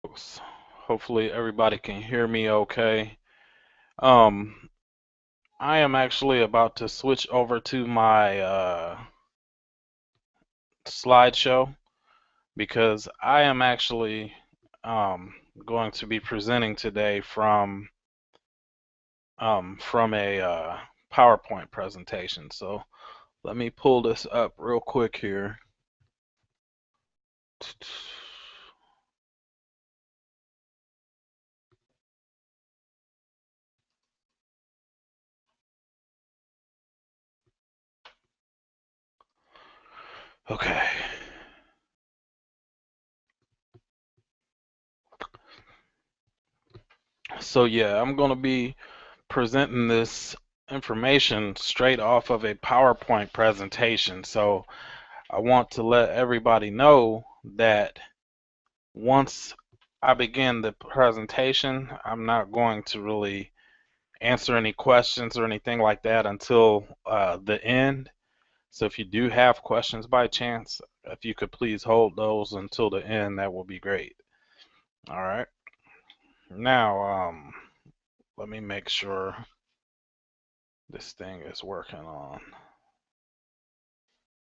Hopefully everybody can hear me okay. Um, I am actually about to switch over to my slideshow because I am actually um, going to be presenting today from a PowerPoint presentation. So let me pull this up real quick here. Okay. So yeah, I'm going to be presenting this information straight off of a PowerPoint presentation. So I want to let everybody know that once I begin the presentation, I'm not going to really answer any questions or anything like that until the end. So if you do have questions by chance, if you could please hold those until the end, that would be great. All right. Now, let me make sure this thing is working on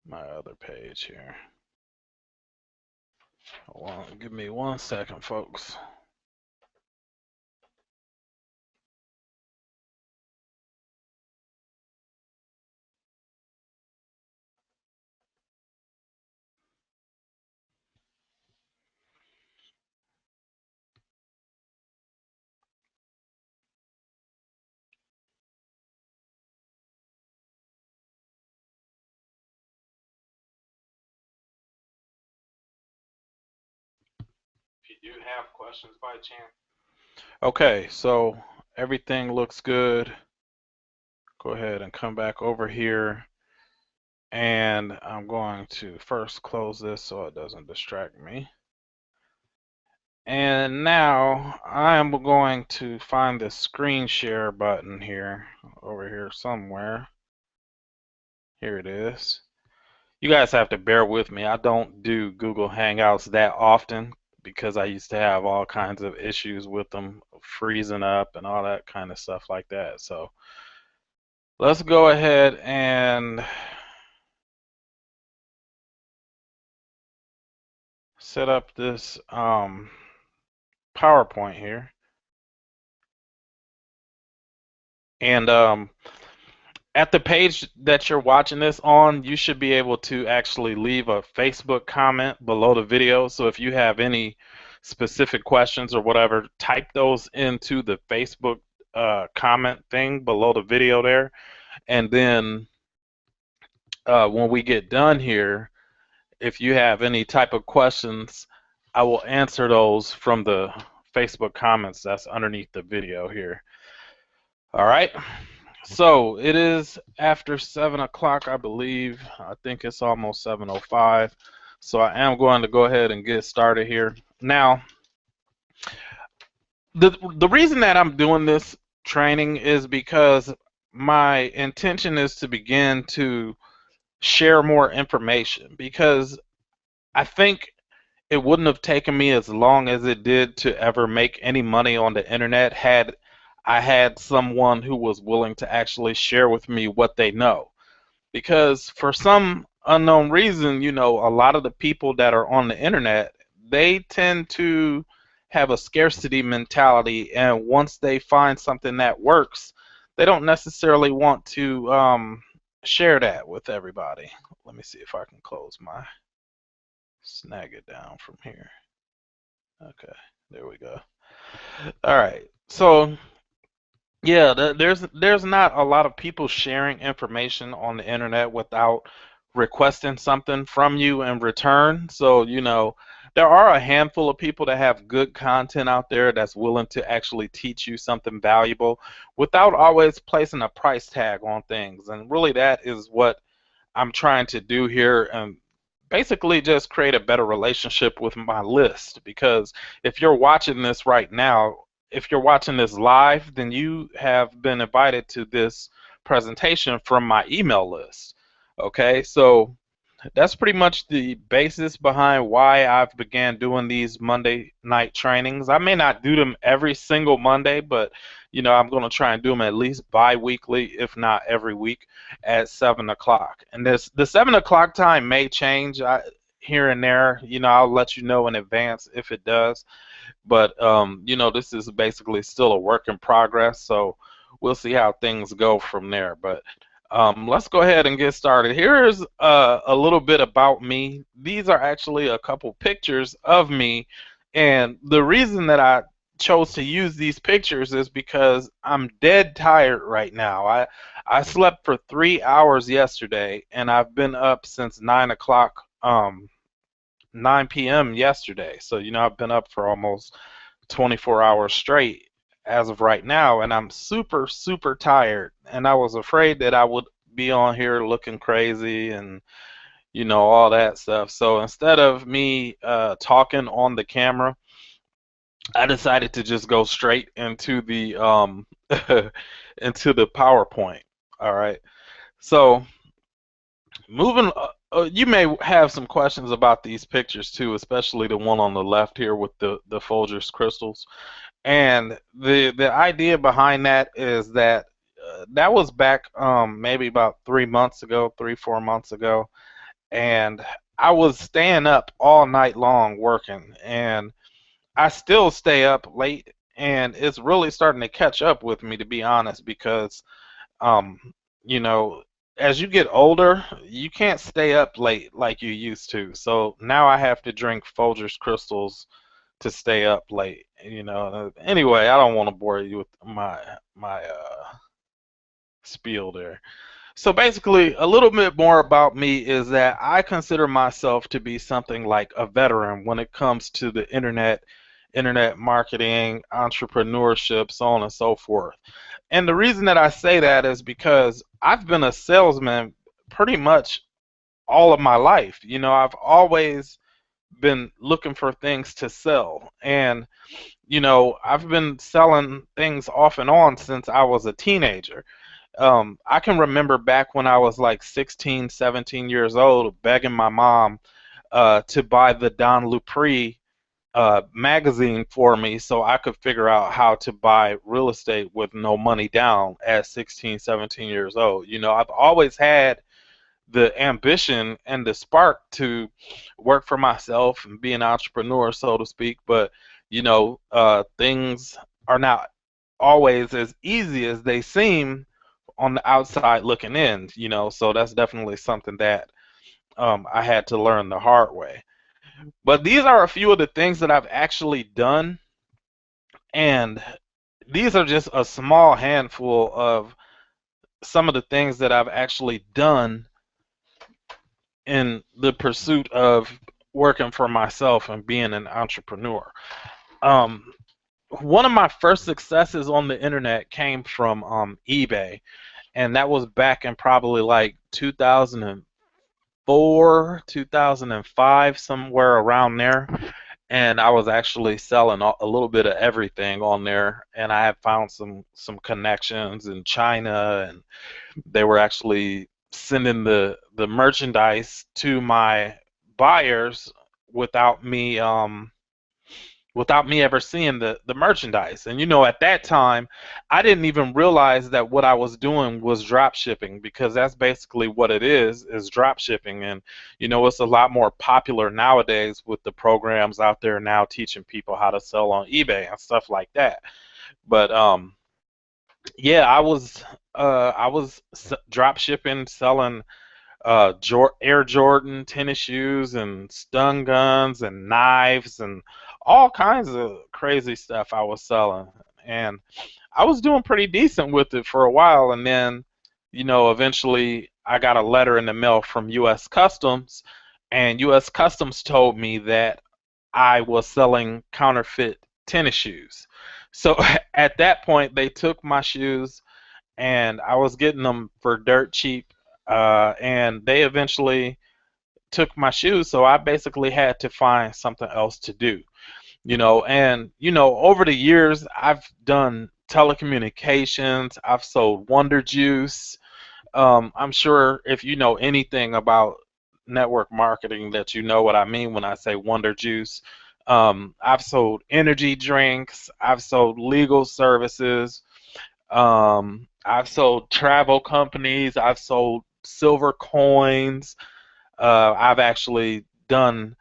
my other page here. Well, give me 1 second, folks. If you do have questions by chance. Okay, so everything looks good. Go ahead and come back over here. And I'm going to first close this so it doesn't distract me. And now I am going to find the screen share button here, over here somewhere. Here it is. You guys have to bear with me. I don't do Google Hangouts that often because I used to have all kinds of issues with them freezing up and all that kind of stuff like that. So let's go ahead and set up this PowerPoint here. And at the page that you're watching this on, you should be able to actually leave a Facebook comment below the video. So if you have any specific questions or whatever, type those into the Facebook comment thing below the video there. And then when we get done here, if you have any type of questions, I will answer those from the Facebook comments that's underneath the video here. All right. So it is after 7 o'clock, I believe. I think it's almost 7:05. So I am going to go ahead and get started here. Now, the reason that I'm doing this training is because my intention is to begin to share more information because I think it wouldn't have taken me as long as it did to ever make any money on the internet had I had someone who was willing to actually share with me what they know. Because for some unknown reason, a lot of the people that are on the internet, they tend to have a scarcity mentality, and once they find something that works, they don't necessarily want to share that with everybody. Let me see if I can close my snag it down from here. Okay, there we go. All right, so yeah, there's not a lot of people sharing information on the internet without requesting something from you in return. So, there are a handful of people that have good content out there that's willing to actually teach you something valuable without always placing a price tag on things. And really that is what I'm trying to do here, and basically just create a better relationship with my list. Because if you're watching this right now, if you're watching this live, then you have been invited to this presentation from my email list. Okay, so That's pretty much the basis behind why I've began doing these Monday night trainings. I may not do them every single Monday, but I'm going to try and do them at least bi-weekly, if not every week, at 7 o'clock. And the 7 o'clock time may change here and there. I'll let you know in advance if it does. But this is basically still a work in progress, so we'll see how things go from there. But let's go ahead and get started. Here's a little bit about me. These are actually a couple pictures of me, and the reason that I chose to use these pictures is because I'm dead tired right now. I slept for 3 hours yesterday, and I've been up since 9 o'clock. 9 p.m. yesterday. So, I've been up for almost 24 hours straight as of right now, and I'm super, super tired. And I was afraid that I would be on here looking crazy and, all that stuff. So instead of me talking on the camera, I decided to just go straight into the into the PowerPoint. All right. So moving, you may have some questions about these pictures too, especially the one on the left here with the Folgers crystals. And the idea behind that is that that was back maybe about 3 months ago, 3 4 months ago, and I was staying up all night long working, and I still stay up late, and it's really starting to catch up with me, to be honest, because um, you know, as you get older, you can't stay up late like you used to. So now I have to drink Folgers crystals to stay up late. Anyway, I don't want to bore you with my spiel there. So basically, a little bit more about me is that I consider myself to be something like a veteran when it comes to the internet marketing, entrepreneurship, so on and so forth. And the reason that I say that is because I've been a salesman pretty much all of my life. I've always been looking for things to sell. And, I've been selling things off and on since I was a teenager. I can remember back when I was like 16, 17 years old, begging my mom to buy the Don Lupree magazine for me so I could figure out how to buy real estate with no money down at 16, 17 years old. I've always had the ambition and the spark to work for myself and be an entrepreneur, so to speak. But, things are not always as easy as they seem on the outside looking in, so that's definitely something that I had to learn the hard way. But these are a few of the things that I've actually done, and these are just a small handful of some of the things that I've actually done in the pursuit of working for myself and being an entrepreneur. Um, One of my first successes on the internet came from eBay, and that was back in probably like 2004, 2005, somewhere around there. And I was actually selling a little bit of everything on there, and I had found some connections in China, and they were actually sending the merchandise to my buyers without me without me ever seeing the merchandise. And at that time, I didn't even realize that what I was doing was drop shipping, because that's basically what it is drop shipping. And it's a lot more popular nowadays with the programs out there now teaching people how to sell on eBay and stuff like that. But yeah, I was drop shipping, selling Air Jordan tennis shoes and stun guns and knives and all kinds of crazy stuff I was selling. And I was doing pretty decent with it for a while. And then, eventually I got a letter in the mail from U.S. Customs, and U.S. Customs told me that I was selling counterfeit tennis shoes. So at that point, they took my shoes, and I was getting them for dirt cheap, and they eventually took my shoes, so I basically had to find something else to do. And over the years, I've done telecommunications, I've sold Wonder Juice. I'm sure if you know anything about network marketing that you know what I mean when I say Wonder Juice. I've sold energy drinks. I've sold legal services. I've sold travel companies. I've sold silver coins. I've actually done.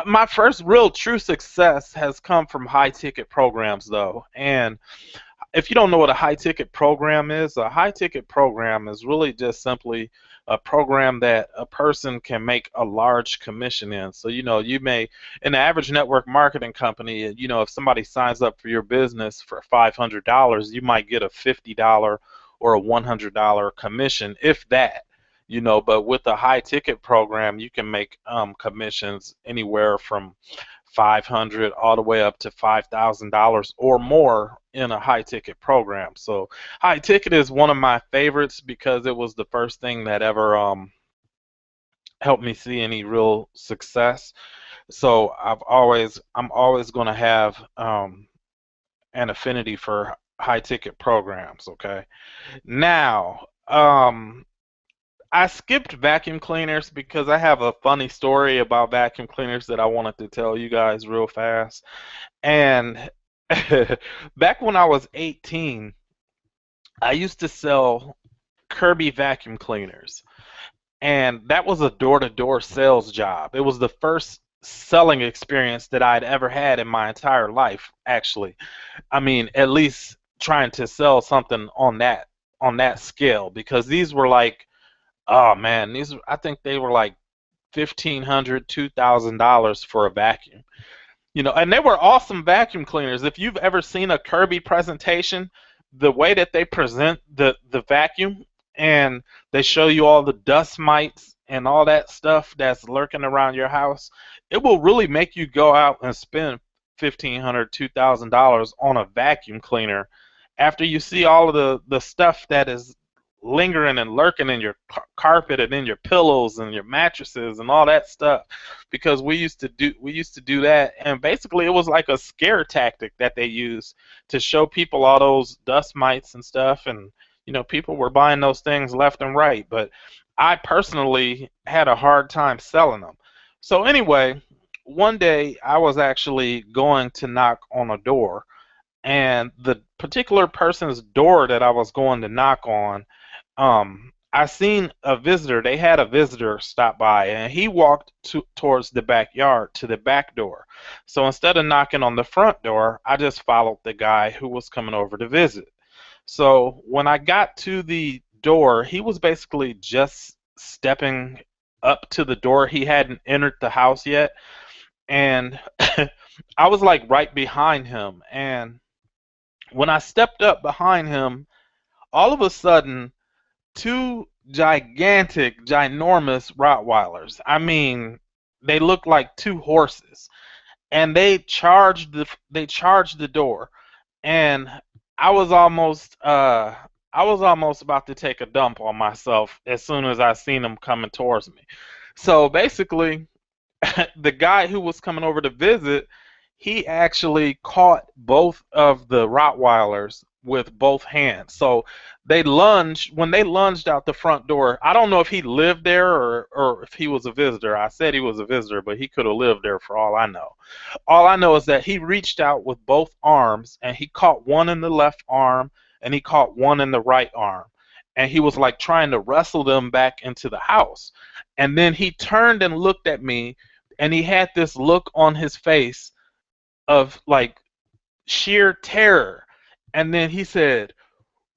My first real true success has come from high ticket programs, though. And if you don't know what a high ticket program is, a high ticket program is really just simply a program that a person can make a large commission in. So, you may, in the average network marketing company, if somebody signs up for your business for $500, you might get a $50 or a $100 commission, if that. But with a high ticket program, you can make commissions anywhere from 500 all the way up to $5,000 or more in a high ticket program. So high ticket is one of my favorites because it was the first thing that ever helped me see any real success. So I'm always going to have an affinity for high ticket programs. Okay. Now, I skipped vacuum cleaners because I have a funny story about vacuum cleaners that I wanted to tell you guys real fast. And back when I was 18, I used to sell Kirby vacuum cleaners. And that was a door-to-door sales job. It was the first selling experience that I'd ever had in my entire life, actually. I mean, at least trying to sell something on that scale, because these were like, oh man, I think they were like $1,500, $2,000 for a vacuum. And they were awesome vacuum cleaners. If you've ever seen a Kirby presentation, the way that they present the vacuum, and they show you all the dust mites and all that stuff that's lurking around your house, it will really make you go out and spend $1,500, $2,000 on a vacuum cleaner after you see all of the stuff that is lingering and lurking in your carpet and in your pillows and your mattresses and all that stuff, because we used to do that, and basically it was like a scare tactic that they used to show people all those dust mites and stuff. And people were buying those things left and right, but I personally had a hard time selling them. So anyway, one day I was actually going to knock on a door, and the particular person's door that I was going to knock on, I seen a visitor. They had a visitor stop by, and he walked towards the backyard to the back door. So instead of knocking on the front door, I just followed the guy who was coming over to visit. So when I got to the door, he was basically just stepping up to the door. He hadn't entered the house yet, and I was like right behind him. And when I stepped up behind him, all of a sudden, two gigantic, ginormous Rottweilers. I mean, they looked like two horses, and they charged the door, and I was almost about to take a dump on myself as soon as I seen them coming towards me. So basically, the guy who was coming over to visit, he actually caught both of the Rottweilers with both hands. So when they lunged out the front door. I don't know if he lived there or if he was a visitor. I said he was a visitor, but he could have lived there for all I know. All I know is that he reached out with both arms, and he caught one in the left arm and he caught one in the right arm. And he was like trying to wrestle them back into the house. And then he turned and looked at me, and he had this look on his face of like sheer terror. And then he said,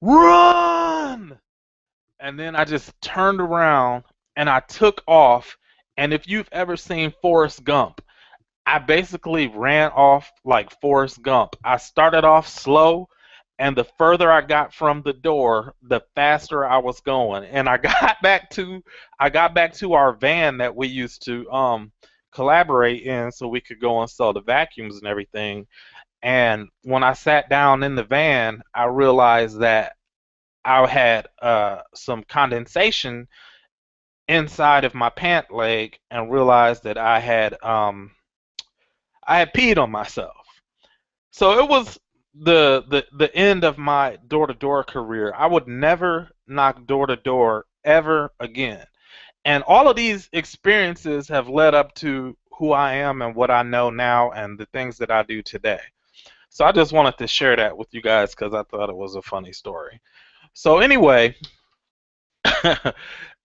"Run!" And then I just turned around and I took off. And if you've ever seen Forrest Gump, I basically ran off like Forrest Gump. I started off slow, and the further I got from the door, the faster I was going. And I got back to our van that we used to collaborate in, so we could go and sell the vacuums and everything. And when I sat down in the van, I realized that I had some condensation inside of my pant leg, and realized that I had peed on myself. So it was the end of my door to door career. I would never knock door to door ever again. And all of these experiences have led up to who I am and what I know now and the things that I do today. So I just wanted to share that with you guys because I thought it was a funny story. So anyway,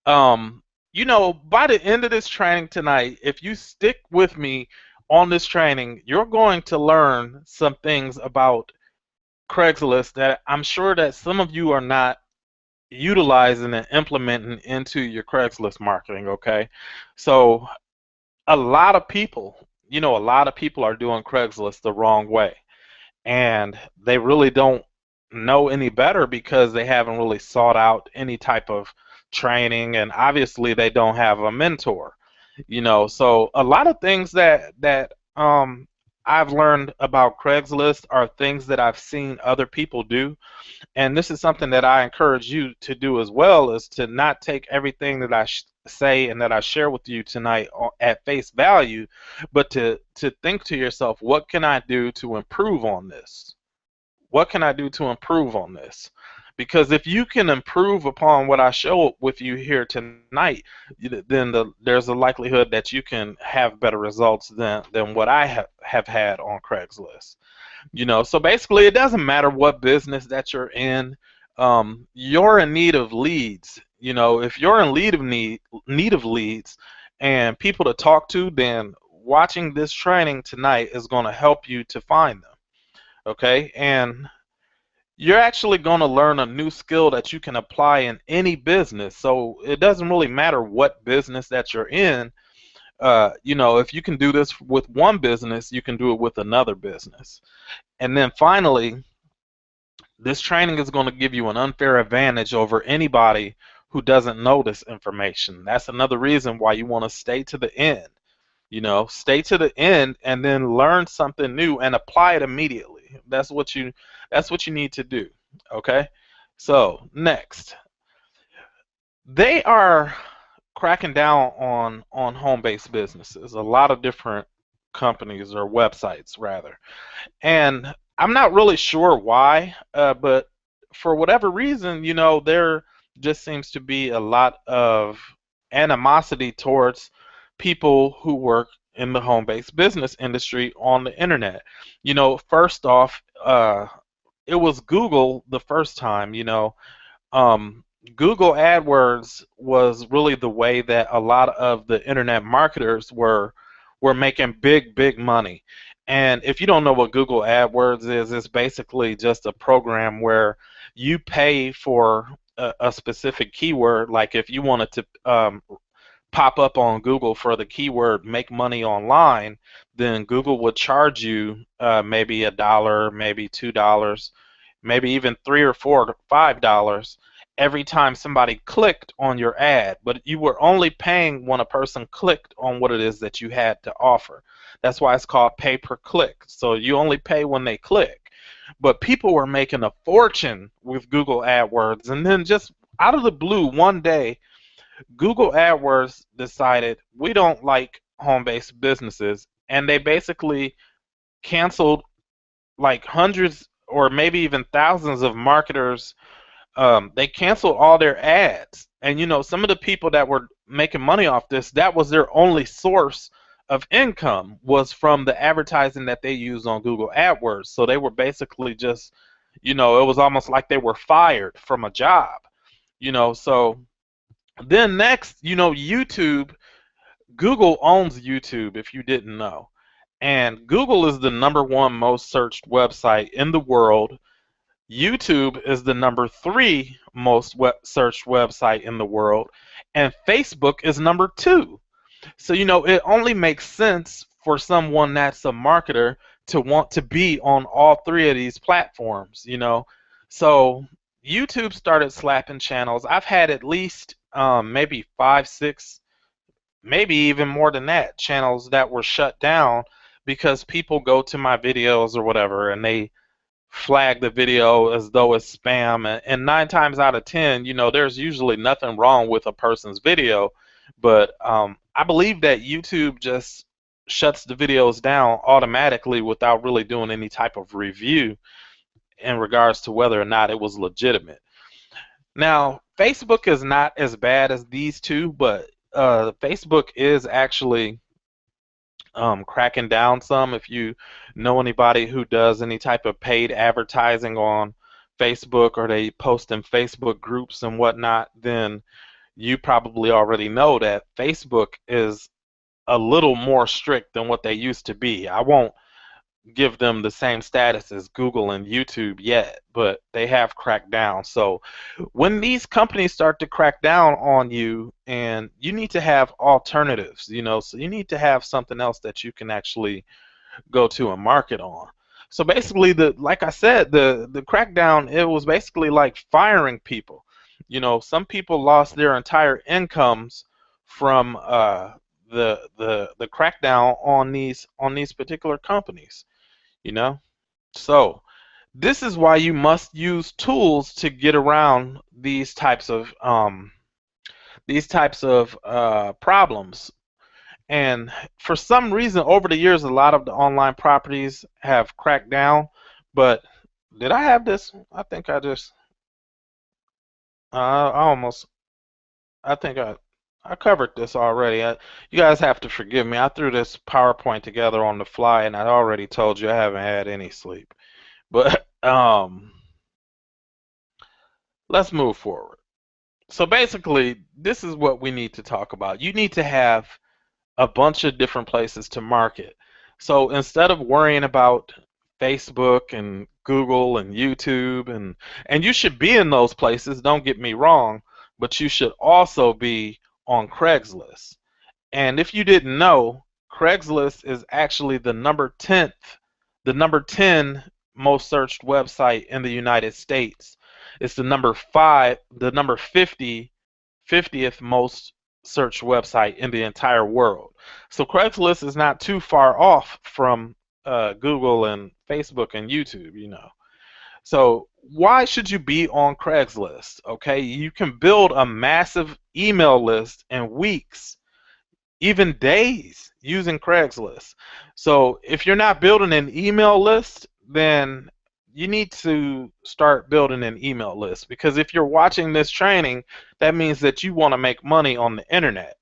um, by the end of this training tonight, if you stick with me on this training, you're going to learn some things about Craigslist that I'm sure that some of you are not utilizing and implementing into your Craigslist marketing, okay? So a lot of people, a lot of people are doing Craigslist the wrong way, and they really don't know any better because they haven't really sought out any type of training, and obviously they don't have a mentor. So a lot of things that I've learned about Craigslist are things that I've seen other people do, and this is something that I encourage you to do as well, is to not take everything that I say and that I share with you tonight at face value, but to think to yourself, what can I do to improve on this? What can I do to improve on this? Because if you can improve upon what I show with you here tonight, then there's a likelihood that you can have better results than what I have had on Craigslist. So basically, it doesn't matter what business that you're in. You're in need of leads. If you're in need of leads and people to talk to, then watching this training tonight is going to help you to find them. Okay, and you're actually going to learn a new skill that you can apply in any business. So it doesn't really matter what business that you're in. If you can do this with one business, you can do it with another business. And then finally, this training is going to give you an unfair advantage over anybody who doesn't know this information. That's another reason why you want to stay to the end. Stay to the end and then learn something new and apply it immediately. That's what you need to do. Okay? So, next. They are cracking down on home-based businesses. A lot of different companies or websites rather. And I'm not really sure why, but for whatever reason, there just seems to be a lot of animosity towards people who work in the home-based business industry on the internet. First off, it was Google the first time. Um, Google AdWords was really the way that a lot of the internet marketers were making big money. And if you don't know what Google AdWords is, it's basically just a program where you pay for a specific keyword. Like if you wanted to pop up on Google for the keyword "make money online," then Google would charge you maybe $1, maybe $2, maybe even $3 or $4 or $5 every time somebody clicked on your ad. But you were only paying when a person clicked on what it is that you had to offer. That's why it's called pay per click. So you only pay when they click. But people were making a fortune with Google AdWords, and then just out of the blue one day, Google AdWords decided we don't like home-based businesses, and they basically canceled like hundreds or maybe even thousands of marketers. They canceled all their ads, and some of the people that were making money off this, that was their only source of income, was from the advertising that they use on Google AdWords. So they were basically just, it was almost like they were fired from a job. So then next, YouTube. Google owns YouTube, if you didn't know. And Google is the #1 most searched website in the world. YouTube is the #3 most searched website in the world. And Facebook is #2. So, it only makes sense for someone that's a marketer to want to be on all three of these platforms. So YouTube started slapping channels. I've had at least maybe 5, 6, maybe even more than that, channels that were shut down because people go to my videos or whatever and they flag the video as though it's spam. And 9 times out of 10, there's usually nothing wrong with a person's video. But I believe that YouTube just shuts the videos down automatically without really doing any type of review in regards to whether or not it was legitimate. Now, Facebook is not as bad as these two, but Facebook is actually cracking down some. If you know anybody who does any type of paid advertising on Facebook, or they post in Facebook groups and whatnot, then you probably already know that Facebook is a little more strict than what they used to be. I won't give them the same status as Google and YouTube yet, but they have cracked down. So when these companies start to crack down on you, and you need to have alternatives, so you need to have something else that you can actually go to and market on. So basically, like I said, the crackdown, it was basically like firing people. Some people lost their entire incomes from the crackdown on these particular companies. you know so this is why you must use tools to get around these types of problems. And for some reason, over the years, a lot of the online properties have cracked down. But did I have this? I think I just I almost I think I covered this already. You guys have to forgive me. I threw this PowerPoint together on the fly, and I already told you I haven't had any sleep. But let's move forward. So basically, this is what we need to talk about. You need to have a bunch of different places to market. So instead of worrying about Facebook and Google and YouTube, and you should be in those places, don't get me wrong, but you should also be on Craigslist. And if you didn't know, Craigslist is actually the number 10 most searched website in the United States. It's the number 50th most searched website in the entire world. So Craigslist is not too far off from Google and Facebook and YouTube. So why should you be on Craigslist? Okay, you can build a massive email list in weeks, even days, using Craigslist. So if you're not building an email list, then you need to start building an email list, because if you're watching this training, that means that you want to make money on the internet.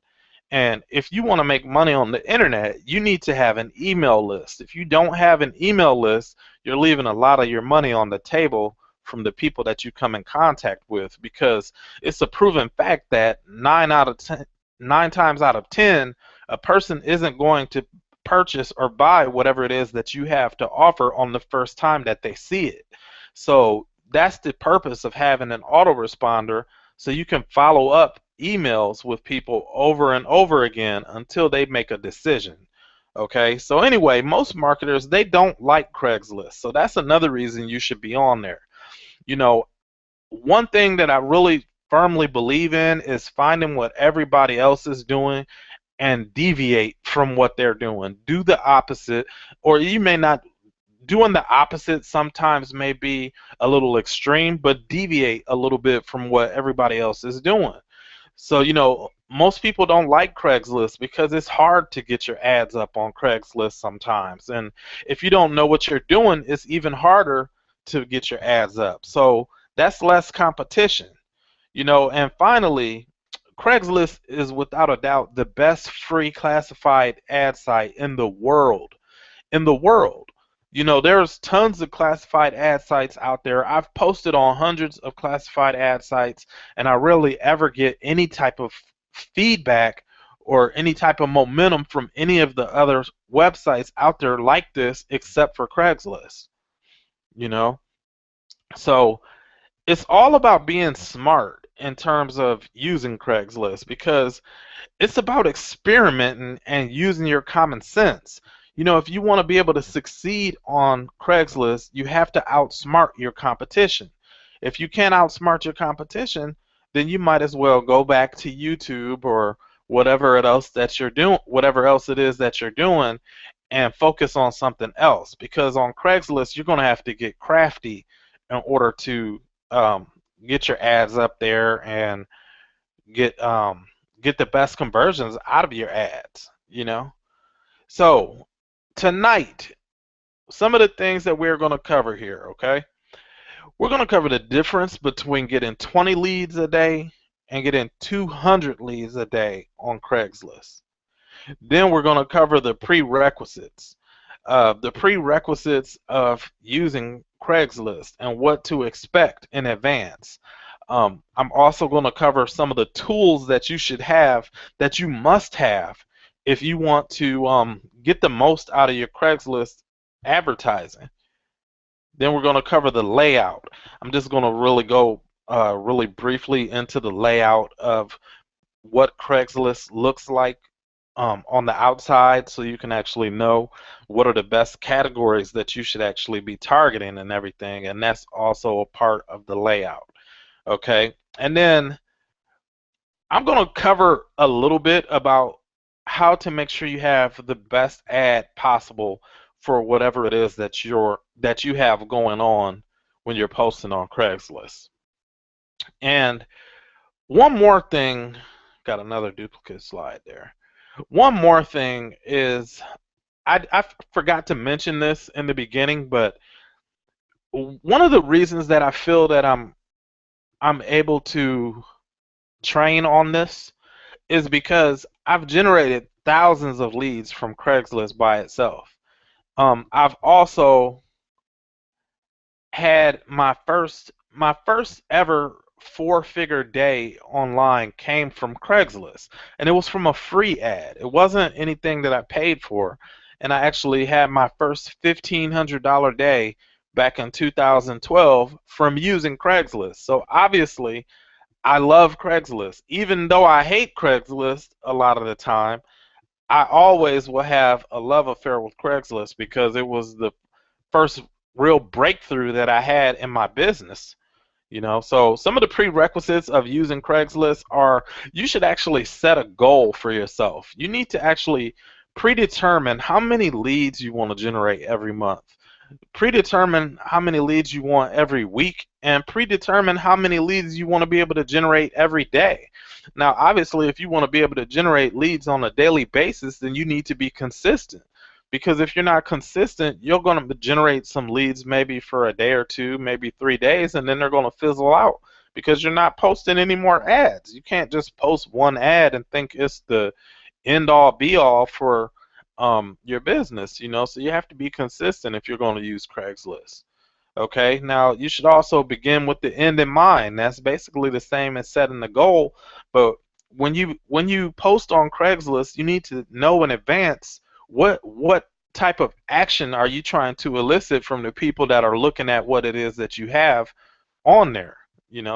And if you want to make money on the internet, you need to have an email list. If you don't have an email list, you're leaving a lot of your money on the table from the people that you come in contact with, because it's a proven fact that 9 times out of 10, a person isn't going to purchase or buy whatever it is that you have to offer on the first time that they see it. So that's the purpose of having an autoresponder, so you can follow up emails with people over and over again until they make a decision. Okay, so anyway, most marketers, they don't like Craigslist, so that's another reason you should be on there. One thing that I really firmly believe in is finding what everybody else is doing and deviate from what they're doing. Do the opposite, or you may not. Doing the opposite sometimes may be a little extreme, but deviate a little bit from what everybody else is doing. So, most people don't like Craigslist because it's hard to get your ads up on Craigslist sometimes. And if you don't know what you're doing, it's even harder to get your ads up. So that's less competition. And finally, Craigslist is without a doubt the best free classified ad site in the world. In the world. There's tons of classified ad sites out there. I've posted on hundreds of classified ad sites, and I rarely ever get any type of feedback or any type of momentum from any of the other websites out there like this, except for Craigslist. You know? So it's all about being smart in terms of using Craigslist, because it's about experimenting and using your common sense. If you want to be able to succeed on Craigslist, you have to outsmart your competition. If you can't outsmart your competition, then you might as well go back to YouTube or whatever else it is that you're doing, and focus on something else. Because on Craigslist, you're going to have to get crafty in order to get your ads up there and get the best conversions out of your ads. So tonight, some of the things that we're going to cover here, okay? We're going to cover the difference between getting 20 leads a day and getting 200 leads a day on Craigslist. Then we're going to cover the prerequisites. The prerequisites of using Craigslist and what to expect in advance. I'm also going to cover some of the tools that you should have, that you must have, if you want to get the most out of your Craigslist advertising. Then we're going to cover the layout. I'm just going to really go really briefly into the layout of what Craigslist looks like on the outside, so you can actually know what are the best categories that you should actually be targeting and everything. And that's also a part of the layout. Okay. And then I'm going to cover a little bit about how to make sure you have the best ad possible for whatever it is that you have going on when you're posting on Craigslist. And one more thing, got another duplicate slide there. One more thing is, I forgot to mention this in the beginning, but one of the reasons that I feel that I'm able to train on this is because I've generated thousands of leads from Craigslist by itself. I've also had my first ever four-figure day online came from Craigslist, and it was from a free ad. It wasn't anything that I paid for, and I actually had my first $1,500 day back in 2012 from using Craigslist. So obviously, I love Craigslist. Even though I hate Craigslist a lot of the time, I always will have a love affair with Craigslist because it was the first real breakthrough that I had in my business. So some of the prerequisites of using Craigslist are, you should actually set a goal for yourself. You need to actually predetermine how many leads you want to generate every month. Predetermine how many leads you want every week, and predetermine how many leads you want to be able to generate every day. Now, obviously, if you want to be able to generate leads on a daily basis, then you need to be consistent. Because if you're not consistent, you're going to generate some leads maybe for a day or two, maybe 3 days, and then they're going to fizzle out because you're not posting any more ads. You can't just post one ad and think it's the end all be all for your business, so you have to be consistent if you're going to use Craigslist. Okay, now you should also begin with the end in mind. That's basically the same as setting the goal, but when you post on Craigslist, you need to know in advance what type of action are you trying to elicit from the people that are looking at what it is that you have on there.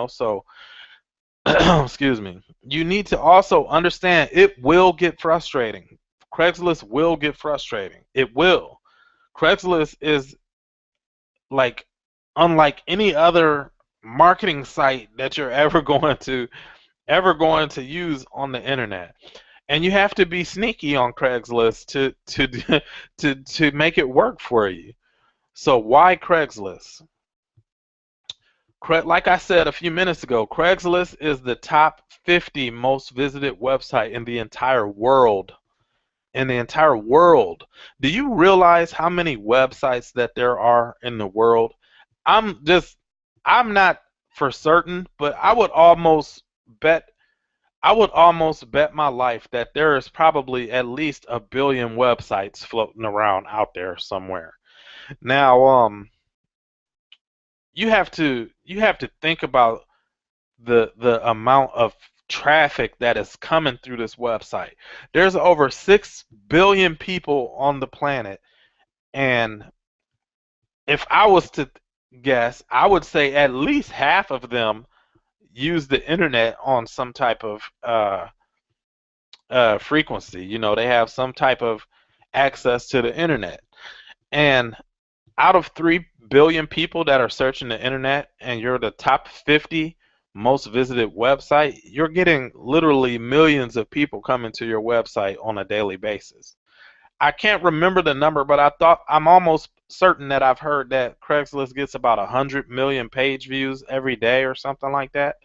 So excuse me. You need to also understand it will get frustrating. Craigslist will get frustrating. It will. Craigslist is like unlike any other marketing site that you're ever going to use on the internet. And you have to be sneaky on Craigslist to make it work for you. So why Craigslist? Like I said a few minutes ago, Craigslist is the top 50 most visited website in the entire world. In the entire world. Do you realize how many websites that there are in the world? I'm not for certain, but bet I would almost bet my life that there is probably at least a billion websites floating around out there somewhere. Now, you have to think about the amount of traffic that is coming through this website. There's over 6 billion people on the planet, and if I was to guess, I would say at least half of them use the internet on some type of frequency. They have some type of access to the internet. And out of 3 billion people that are searching the internet, and you're the top 50 most visited website, you're getting literally millions of people coming to your website on a daily basis. I can't remember the number, but I'm almost certain that I've heard that Craigslist gets about 100 million page views every day or something like that.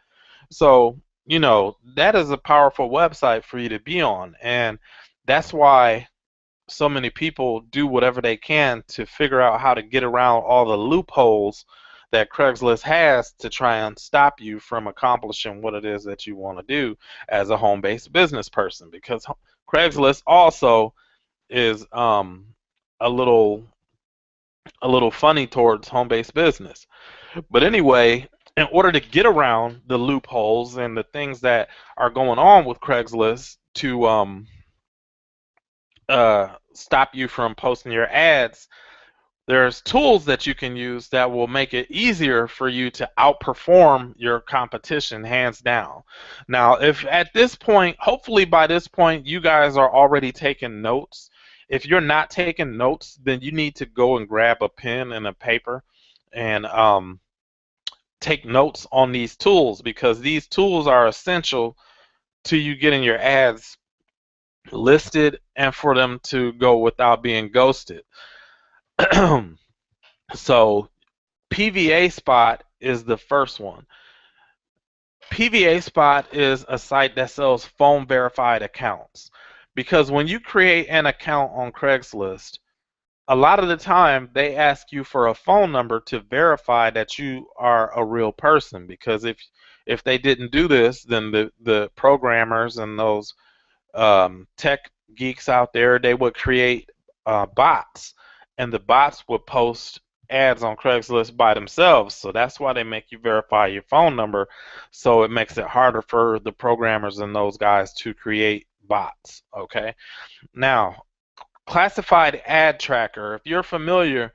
So, that is a powerful website for you to be on. And that's why so many people do whatever they can to figure out how to get around all the loopholes that Craigslist has to try and stop you from accomplishing what it is that you want to do as a home-based business person. Because Craigslist also is a little funny towards home-based business. But anyway, in order to get around the loopholes and the things that are going on with Craigslist to stop you from posting your ads, there's tools that you can use that will make it easier for you to outperform your competition hands down. Now, if at this point, hopefully by this point, you guys are already taking notes. If you're not taking notes, then you need to go and grab a pen and a paper and take notes on these tools, because these tools are essential to you getting your ads listed and for them to go without being ghosted. So PVA Spot is the first one. PVA Spot is a site that sells phone verified accounts, because when you create an account on Craigslist, a lot of the time they ask you for a phone number to verify that you are a real person, because if they didn't do this, then the programmers and those tech geeks out there, they would create bots, and the bots would post ads on Craigslist by themselves. So that's why they make you verify your phone number, so it makes it harder for the programmers and those guys to create bots. Okay, now classified ad tracker, if you're familiar,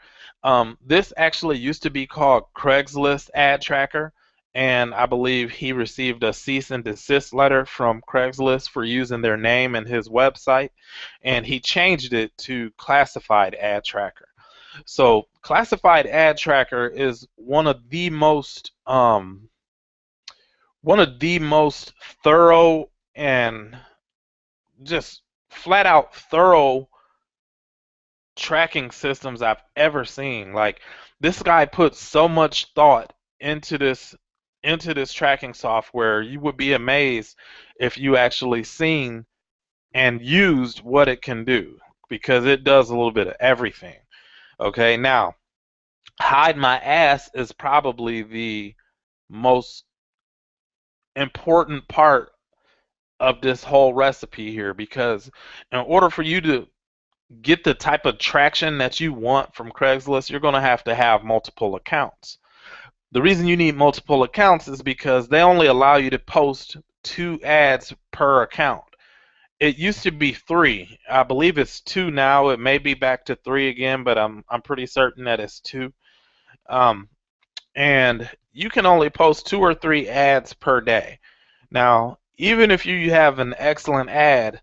this actually used to be called Craigslist ad tracker, and I believe he received a cease and desist letter from Craigslist for using their name and his website, and he changed it to classified ad tracker. So classified ad tracker is one of the most thorough and just flat out thorough tracking systems I've ever seen. Like, this guy put so much thought into this tracking software. You would be amazed if you actually seen and used what it can do, because it does a little bit of everything. Okay, now hide my ass is probably the most important part of this whole recipe here, because in order for you to get the type of traction that you want from Craigslist, you're going to have multiple accounts. The reason you need multiple accounts is because they only allow you to post 2 ads per account. It used to be 3. I believe it's 2 now. It may be back to 3 again, but I'm pretty certain that it's 2. And you can only post 2 or 3 ads per day. Now, even if you have an excellent ad,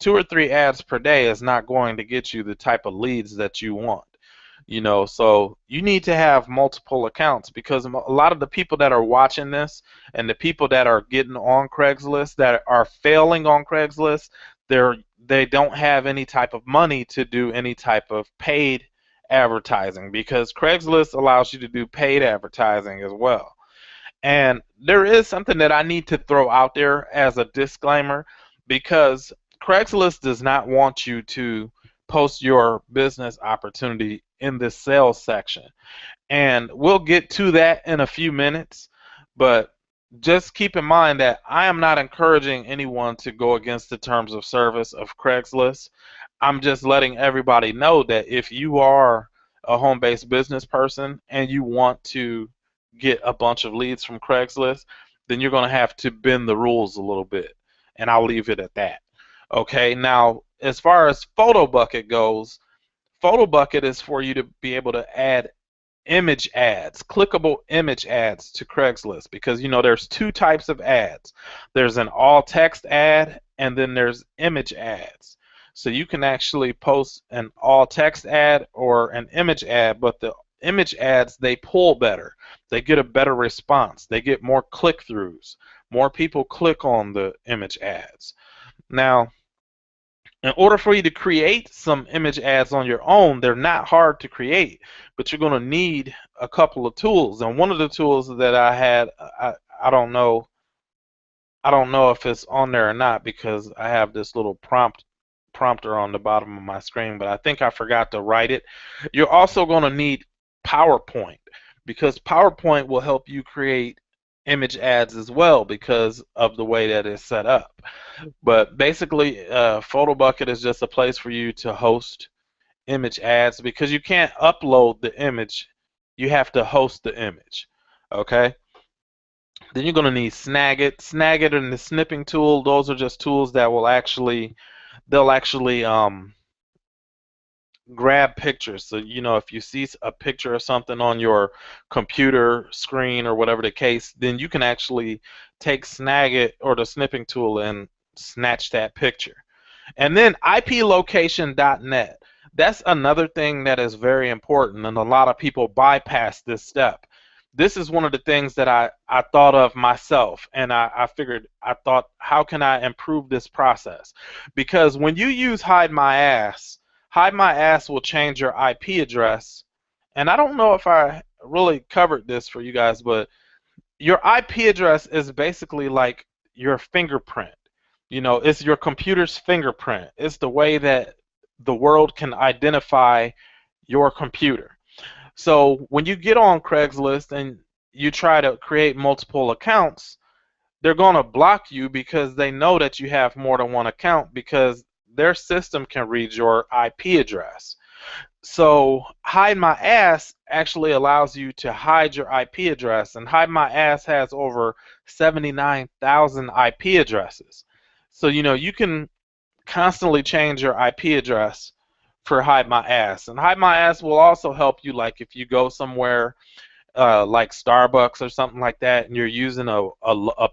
2 or 3 ads per day is not going to get you the type of leads that you want. So you need to have multiple accounts, because a lot of the people that are watching this and the people that are getting on Craigslist that are failing on Craigslist, they don't have any type of money to do any type of paid advertising, because Craigslist allows you to do paid advertising as well. And there is something that I need to throw out there as a disclaimer, because Craigslist does not want you to post your business opportunity in the sales section. And we'll get to that in a few minutes, but just keep in mind that I am not encouraging anyone to go against the terms of service of Craigslist. I'm just letting everybody know that if you are a home-based business person and you want to get a bunch of leads from Craigslist, then you're going to have to bend the rules a little bit. And I'll leave it at that. Okay, now as far as Photo Bucket goes, Photo Bucket is for you to be able to add image ads, clickable image ads to Craigslist, because there's 2 types of ads. There's an all text ad, and then there's image ads. So you can actually post an all text ad or an image ad, but the image ads, they pull better. They get a better response. They get more click-throughs. More people click on the image ads. Now, in order for you to create some image ads on your own, they're not hard to create, but you're going to need a couple of tools. And one of the tools that I had, I don't know if it's on there or not, because I have this little prompter on the bottom of my screen, but I think I forgot to write it. You're also going to need PowerPoint, because PowerPoint will help you create image ads as well because of the way that it's set up. But basically, PhotoBucket is just a place for you to host image ads because you can't upload the image, you have to host the image. Okay. Then you're going to need Snagit. Snagit and the snipping tool, those are just tools that will actually, they'll actually grab pictures. So, if you see a picture of something on your computer screen or whatever the case, then you can actually take Snagit or the snipping tool and snatch that picture. And then IPLocation.net. That's another thing that is very important, and a lot of people bypass this step. This is one of the things that I thought of myself, and I thought, how can I improve this process? Because when you use Hide My Ass will change your IP address. And I don't know if I really covered this for you guys, but your IP address is basically like your fingerprint. It's your computer's fingerprint. It's the way that the world can identify your computer. So when you get on Craigslist and you try to create multiple accounts, they're going to block you because they know that you have more than one account because their system can read your IP address. So Hide My Ass actually allows you to hide your IP address, and Hide My Ass has over 79,000 IP addresses. So you can constantly change your IP address for Hide My Ass. And Hide My Ass will also help you, like if you go somewhere like Starbucks or something like that, and you're using a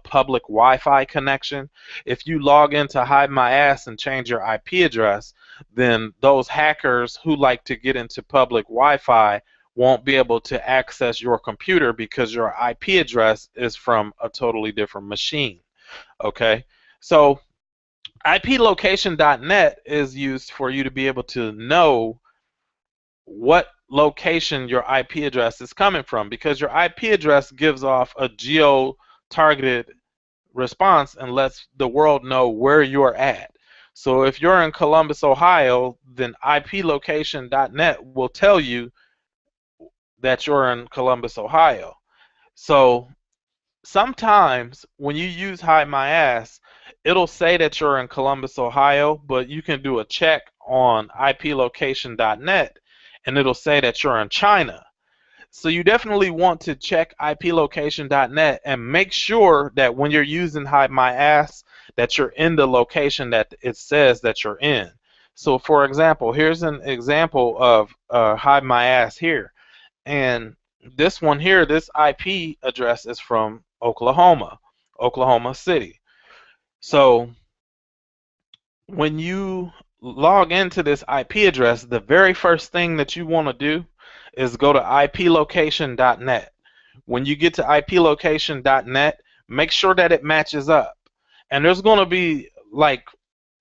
public Wi-Fi connection. If you log into Hide My Ass and change your IP address, then those hackers who like to get into public Wi-Fi won't be able to access your computer because your IP address is from a totally different machine. Okay, so IPLocation.net is used for you to be able to know what location your IP address is coming from, because your IP address gives off a geo-targeted response and lets the world know where you're at. So if you're in Columbus, Ohio, then IPLocation.net will tell you that you're in Columbus, Ohio. So sometimes when you use Hide My Ass, it'll say that you're in Columbus, Ohio, but you can do a check on IPLocation.net and it'll say that you're in China. So you definitely want to check IPLocation.net and make sure that when you're using Hide My Ass, that you're in the location that it says that you're in. So for example, here's an example of Hide My Ass here. And this one here, this IP address is from Oklahoma City. So when you log into this IP address, the very first thing that you want to do is go to IPLocation.net. When you get to IPLocation.net, make sure that it matches up. And there's going to be like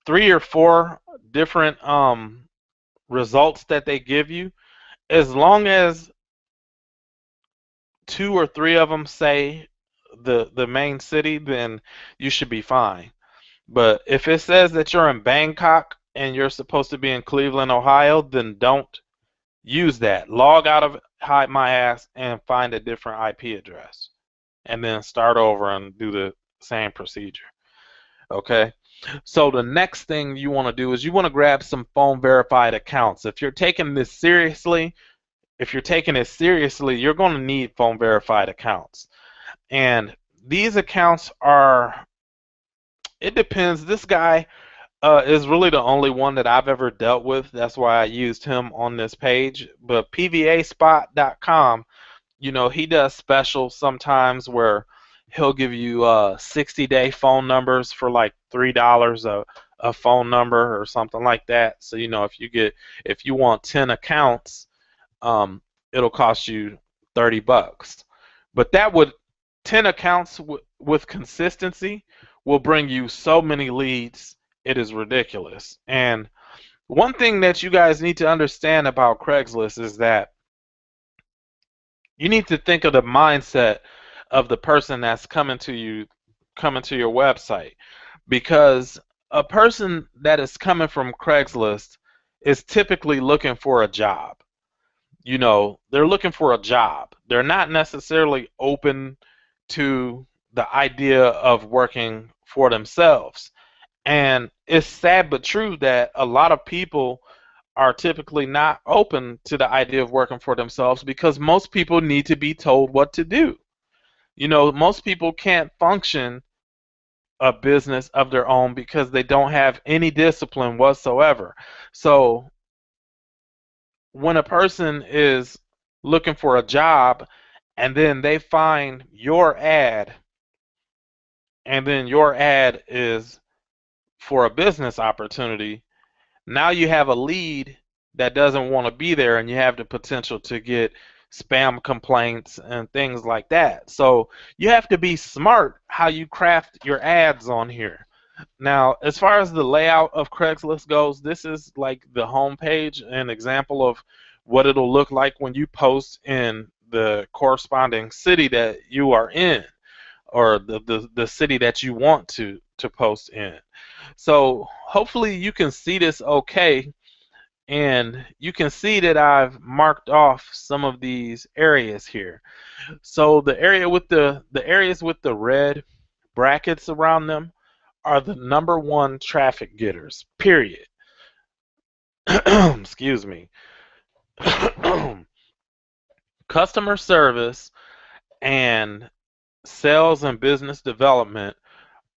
3 or 4 different results that they give you. As long as 2 or 3 of them say the main city, then you should be fine. But if it says that you're in Bangkok and you're supposed to be in Cleveland, Ohio, then don't use that. Log out of Hide My Ass and find a different IP address. And then start over and do the same procedure. Okay? So the next thing you want to do is you want to grab some phone verified accounts. If you're taking this seriously, you're going to need phone verified accounts. And these accounts are, it depends. This guy is really the only one that I've ever dealt with. That's why I used him on this page. But PVAspot.com, he does specials sometimes where he'll give you 60-day phone numbers for like $3 a phone number or something like that. So if you want 10 accounts, it'll cost you $30. But 10 accounts with consistency will bring you so many leads, it is ridiculous. And one thing that you guys need to understand about Craigslist is that you need to think of the mindset of the person that's coming to your website, because a person that is coming from Craigslist is typically looking for a job. they're looking for a job. They're not necessarily open to the idea of working for themselves. And it's sad but true that a lot of people are typically not open to the idea of working for themselves because most people need to be told what to do. Most people can't function a business of their own because they don't have any discipline whatsoever. So when a person is looking for a job and then they find your ad, and then your ad is for a business opportunity, now you have a lead that doesn't want to be there, and you have the potential to get spam complaints and things like that. So you have to be smart how you craft your ads on here. Now, as far as the layout of Craigslist goes, this is like the home page, an example of what it'll look like when you post in the corresponding city that you are in, or the city that you want to post in. So hopefully you can see this okay, and you can see that I've marked off some of these areas here. So the areas with the red brackets around them are the number one traffic getters, period. Excuse me. Customer service and sales and business development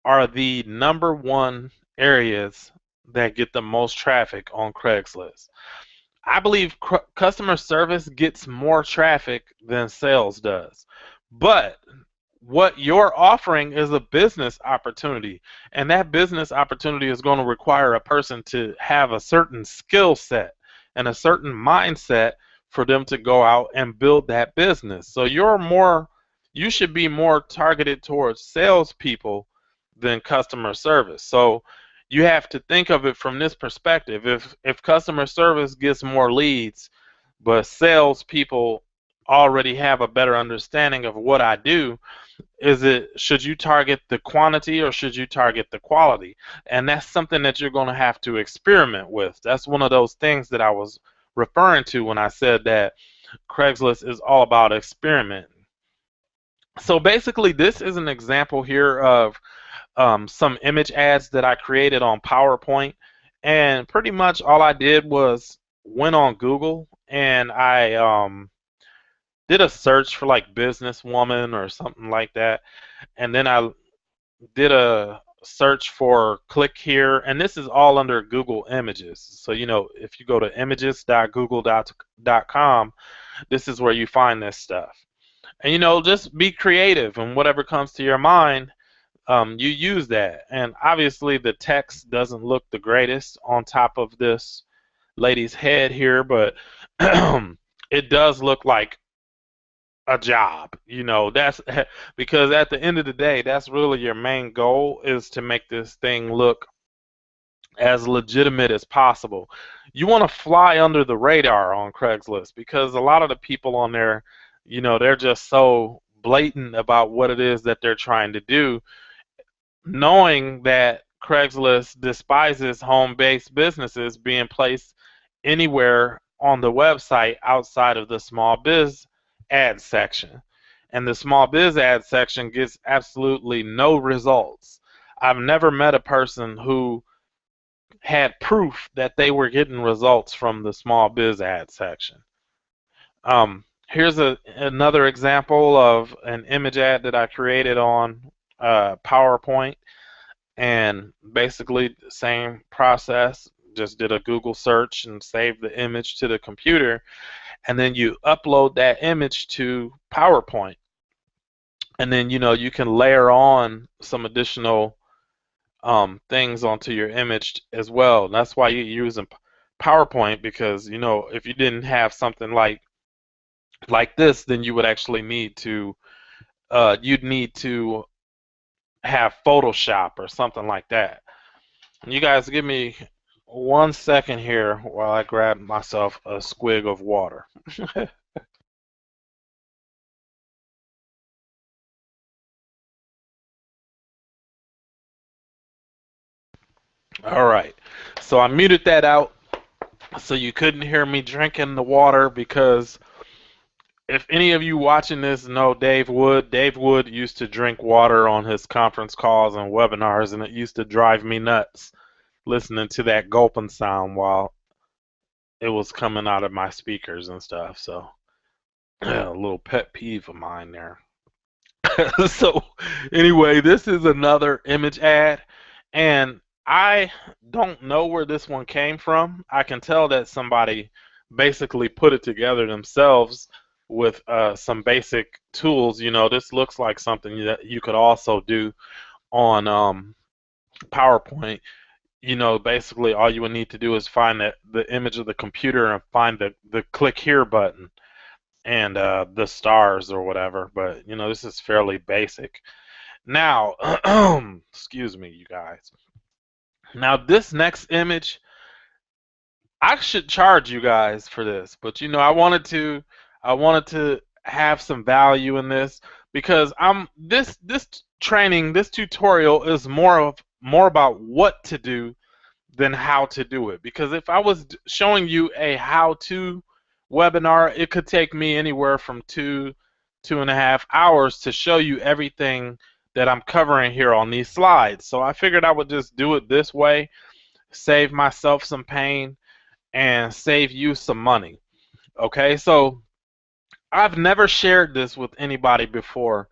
are the number one areas that get the most traffic on Craigslist. I believe customer service gets more traffic than sales does. But what you're offering is a business opportunity, and that business opportunity is going to require a person to have a certain skill set and a certain mindset for them to go out and build that business. So you should be more targeted towards salespeople than customer service. So you have to think of it from this perspective. If customer service gets more leads, but salespeople already have a better understanding of what I do, should you target the quantity or should you target the quality? And that's something that you're going to have to experiment with. That's one of those things that I was referring to when I said that Craigslist is all about experimenting. So basically, this is an example here of some image ads that I created on PowerPoint. And pretty much all I did was went on Google, and I did a search for like businesswoman or something like that. And then I did a search for click here, and this is all under Google Images. So, if you go to images.google.com, this is where you find this stuff. And, just be creative, and whatever comes to your mind, you use that. And obviously, the text doesn't look the greatest on top of this lady's head here, but it does look like a job. That's because at the end of the day, that's really your main goal, is to make this thing look as legitimate as possible. You want to fly under the radar on Craigslist because a lot of the people on there, they're just so blatant about what it is that they're trying to do, knowing that Craigslist despises home-based businesses being placed anywhere on the website outside of the small biz ad section. And the small biz ad section gets absolutely no results. I've never met a person who had proof that they were getting results from the small biz ad section. Here's another example of an image ad that I created on PowerPoint, and basically the same process. Just did a Google search and saved the image to the computer, and then you upload that image to PowerPoint, and then you can layer on some additional things onto your image as well. And that's why you're using PowerPoint, because if you didn't have something like this, then you would actually need to you'd need to have Photoshop or something like that. And you guys give me 1 second here while I grab myself a squig of water. All right, so I muted that out, So you couldn't hear me drinking the water because if any of you watching this know Dave Wood used to drink water on his conference calls and webinars, and it used to drive me nuts listening to that gulping sound while it was coming out of my speakers and stuff. So, a little pet peeve of mine there. So, anyway, this is another image ad, and I don't know where this one came from. I can tell that somebody basically put it together themselves with some basic tools. You know, this looks like something that you could also do on PowerPoint. You know, basically all you would need to do is find the image of the computer and find the click here button and the stars or whatever. But you know, this is fairly basic. Now, excuse me, you guys. Now this next image, I should charge you guys for this, but you know, I wanted to have some value in this because this training, this tutorial is more about what to do than how to do it. Because if I was showing you a how-to webinar, it could take me anywhere from 2.5 hours to show you everything that I'm covering here on these slides. So I figured I would just do it this way, save myself some pain and save you some money. Okay, so I've never shared this with anybody before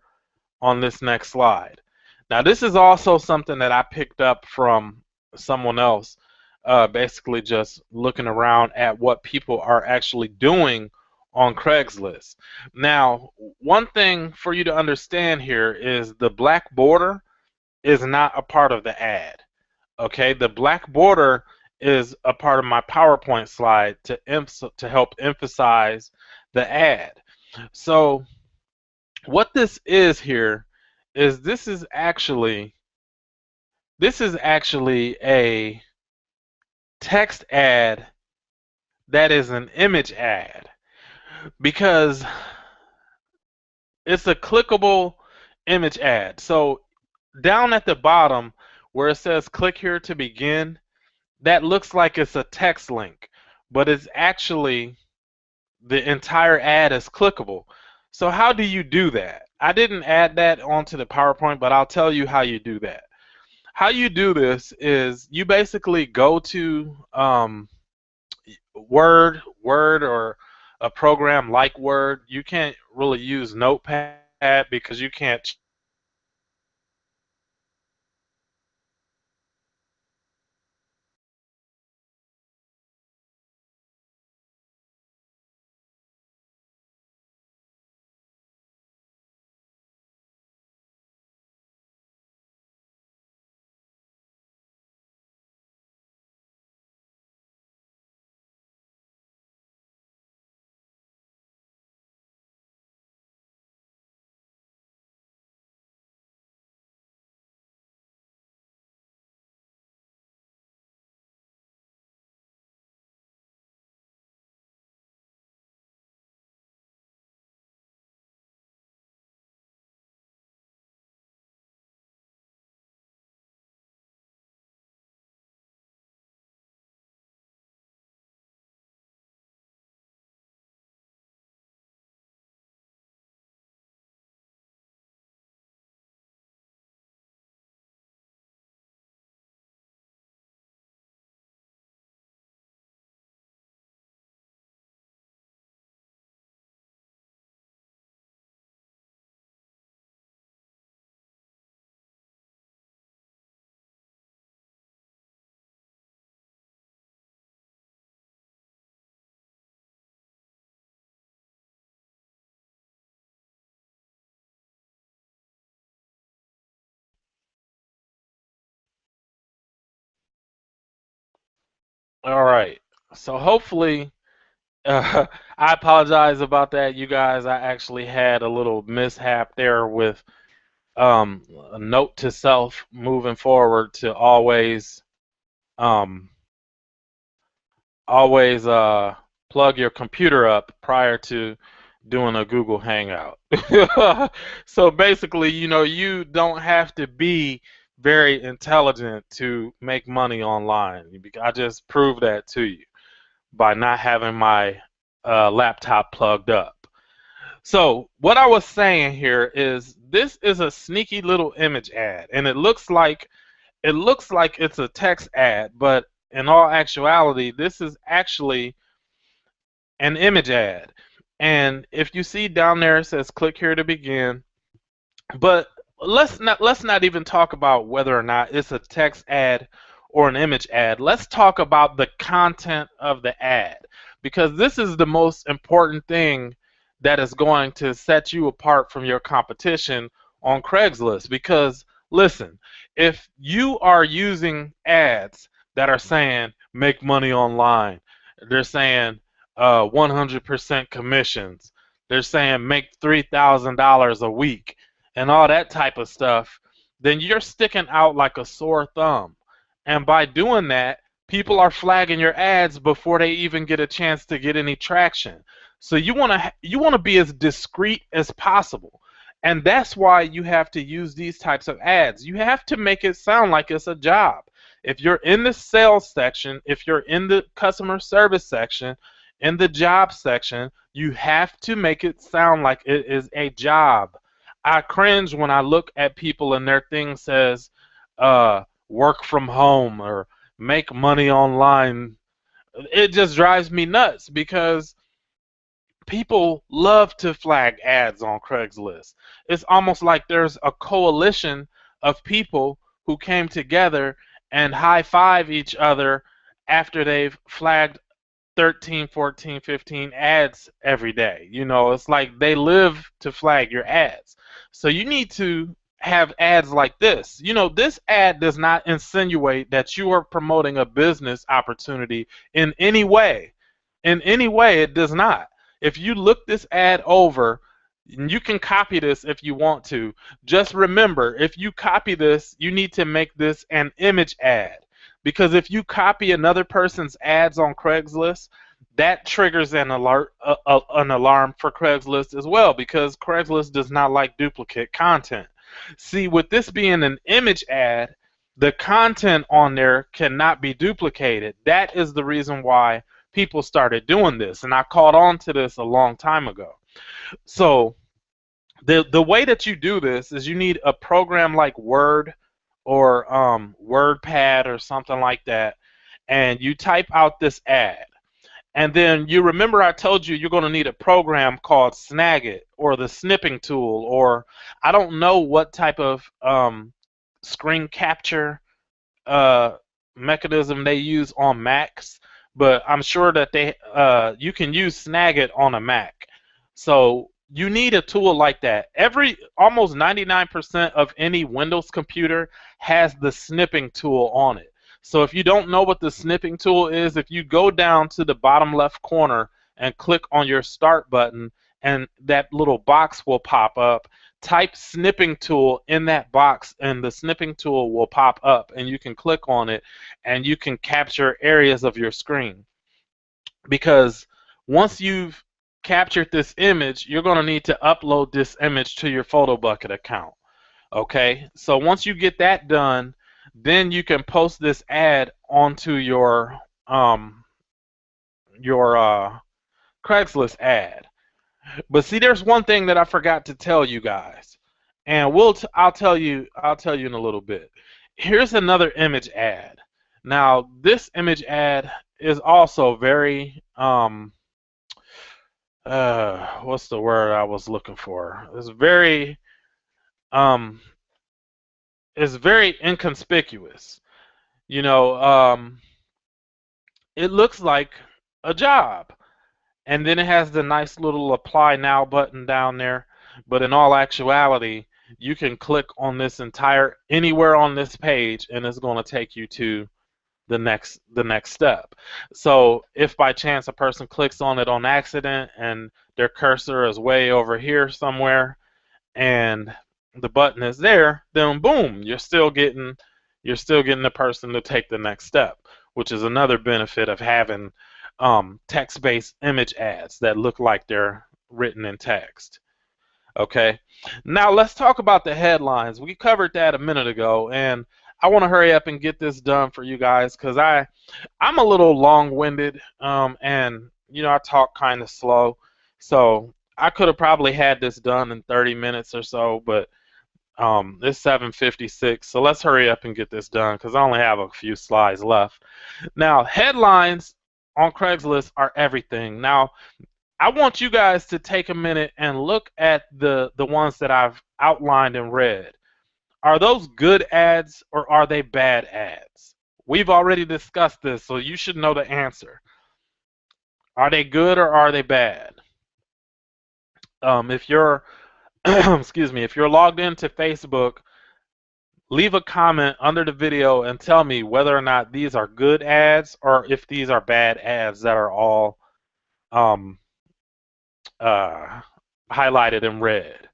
on this next slide. Now, this is also something that I picked up from someone else, basically just looking around at what people are actually doing on Craigslist. Now, one thing for you to understand here is the black border is not a part of the ad. Okay, the black border is a part of my PowerPoint slide to help emphasize the ad. So what this is here is this is actually a text ad that is an image ad because it's a clickable image ad. So down at the bottom where it says click here to begin, that looks like it's a text link, but it's actually the entire ad is clickable. So how do you do that? I didn't add that onto the PowerPoint, but I'll tell you how you do that. How you do this is you basically go to Word, or a program like Word. You can't really use Notepad because you can't. All right. So hopefully, I apologize about that, you guys. I actually had a little mishap there with a note to self moving forward to um, always plug your computer up prior to doing a Google Hangout. So basically, you know, you don't have to be very intelligent to make money online. I just proved that to you. by not having my laptop plugged up. So what I was saying here is this is a sneaky little image ad, and it looks like it's a text ad, but in all actuality, this is actually an image ad. And if you see down there, it says click here to begin. But let's not even talk about whether or not it's a text ad or an image ad. Let's talk about the content of the ad, because this is the most important thing that is going to set you apart from your competition on Craigslist. Because listen, if you are using ads that are saying make money online, they're saying 100% commissions, they're saying make $3,000 a week, and all that type of stuff, then you're sticking out like a sore thumb. And by doing that, people are flagging your ads before they even get a chance to get any traction. So you want to be as discreet as possible. And that's why you have to use these types of ads. You have to make it sound like it's a job. If you're in the sales section, if you're in the customer service section, in the job section, you have to make it sound like it is a job. I cringe when I look at people and their thing says work from home or make money online. It just drives me nuts because people love to flag ads on Craigslist. It's almost like there's a coalition of people who came together and high five each other after they've flagged 13, 14, 15 ads every day. It's like they live to flag your ads. So you need to have ads like this. This ad does not insinuate that you are promoting a business opportunity in any way. In any way, it does not. If you look this ad over, and you can copy this if you want to, just remember, if you copy this, you need to make this an image ad. Because if you copy another person's ads on Craigslist, that triggers an alarm for Craigslist as well, because Craigslist does not like duplicate content. See, with this being an image ad, the content on there cannot be duplicated. That is the reason why people started doing this, and I caught on to this a long time ago. So the way that you do this is you need a program like Word or WordPad or something like that, and you type out this ad. And then you remember I told you you're going to need a program called Snagit or the snipping tool, or I don't know what type of screen capture mechanism they use on Macs, but I'm sure that you can use Snagit on a Mac. So you need a tool like that. Almost 99% of any Windows computer has the snipping tool on it. So if you don't know what the snipping tool is, if you go down to the bottom left corner and click on your start button, and that little box will pop up, type snipping tool in that box and the snipping tool will pop up, and you can click on it and you can capture areas of your screen. Because once you've captured this image, you're going to need to upload this image to your PhotoBucket account. Okay, so once you get that done, then you can post this ad onto your Craigslist ad. But see, there's one thing that I forgot to tell you guys, and I'll tell you in a little bit. Here's another image ad. Now, this image ad is also very what's the word I was looking for? It's very inconspicuous. It looks like a job. And then it has the nice little apply now button down there. But in all actuality, you can click on this anywhere on this page, and it's going to take you to the next step. So if by chance a person clicks on it on accident and their cursor is way over here somewhere and the button is there, then boom, you're still getting the person to take the next step, which is another benefit of having text-based image ads that look like they're written in text. Okay, now let's talk about the headlines. We covered that a minute ago, and I want to hurry up and get this done for you guys because I'm a little long-winded, and I talk kind of slow, so I could have probably had this done in 30 minutes or so, but it's 7:56, so let's hurry up and get this done because I only have a few slides left. Now, headlines on Craigslist are everything. Now, I want you guys to take a minute and look at the ones that I've outlined in red. Are those good ads or are they bad ads? We've already discussed this, so you should know the answer. Are they good or are they bad? If you're excuse me, if you're logged into Facebook, leave a comment under the video and tell me whether or not these are good ads or if these are bad ads that are all um, highlighted in red.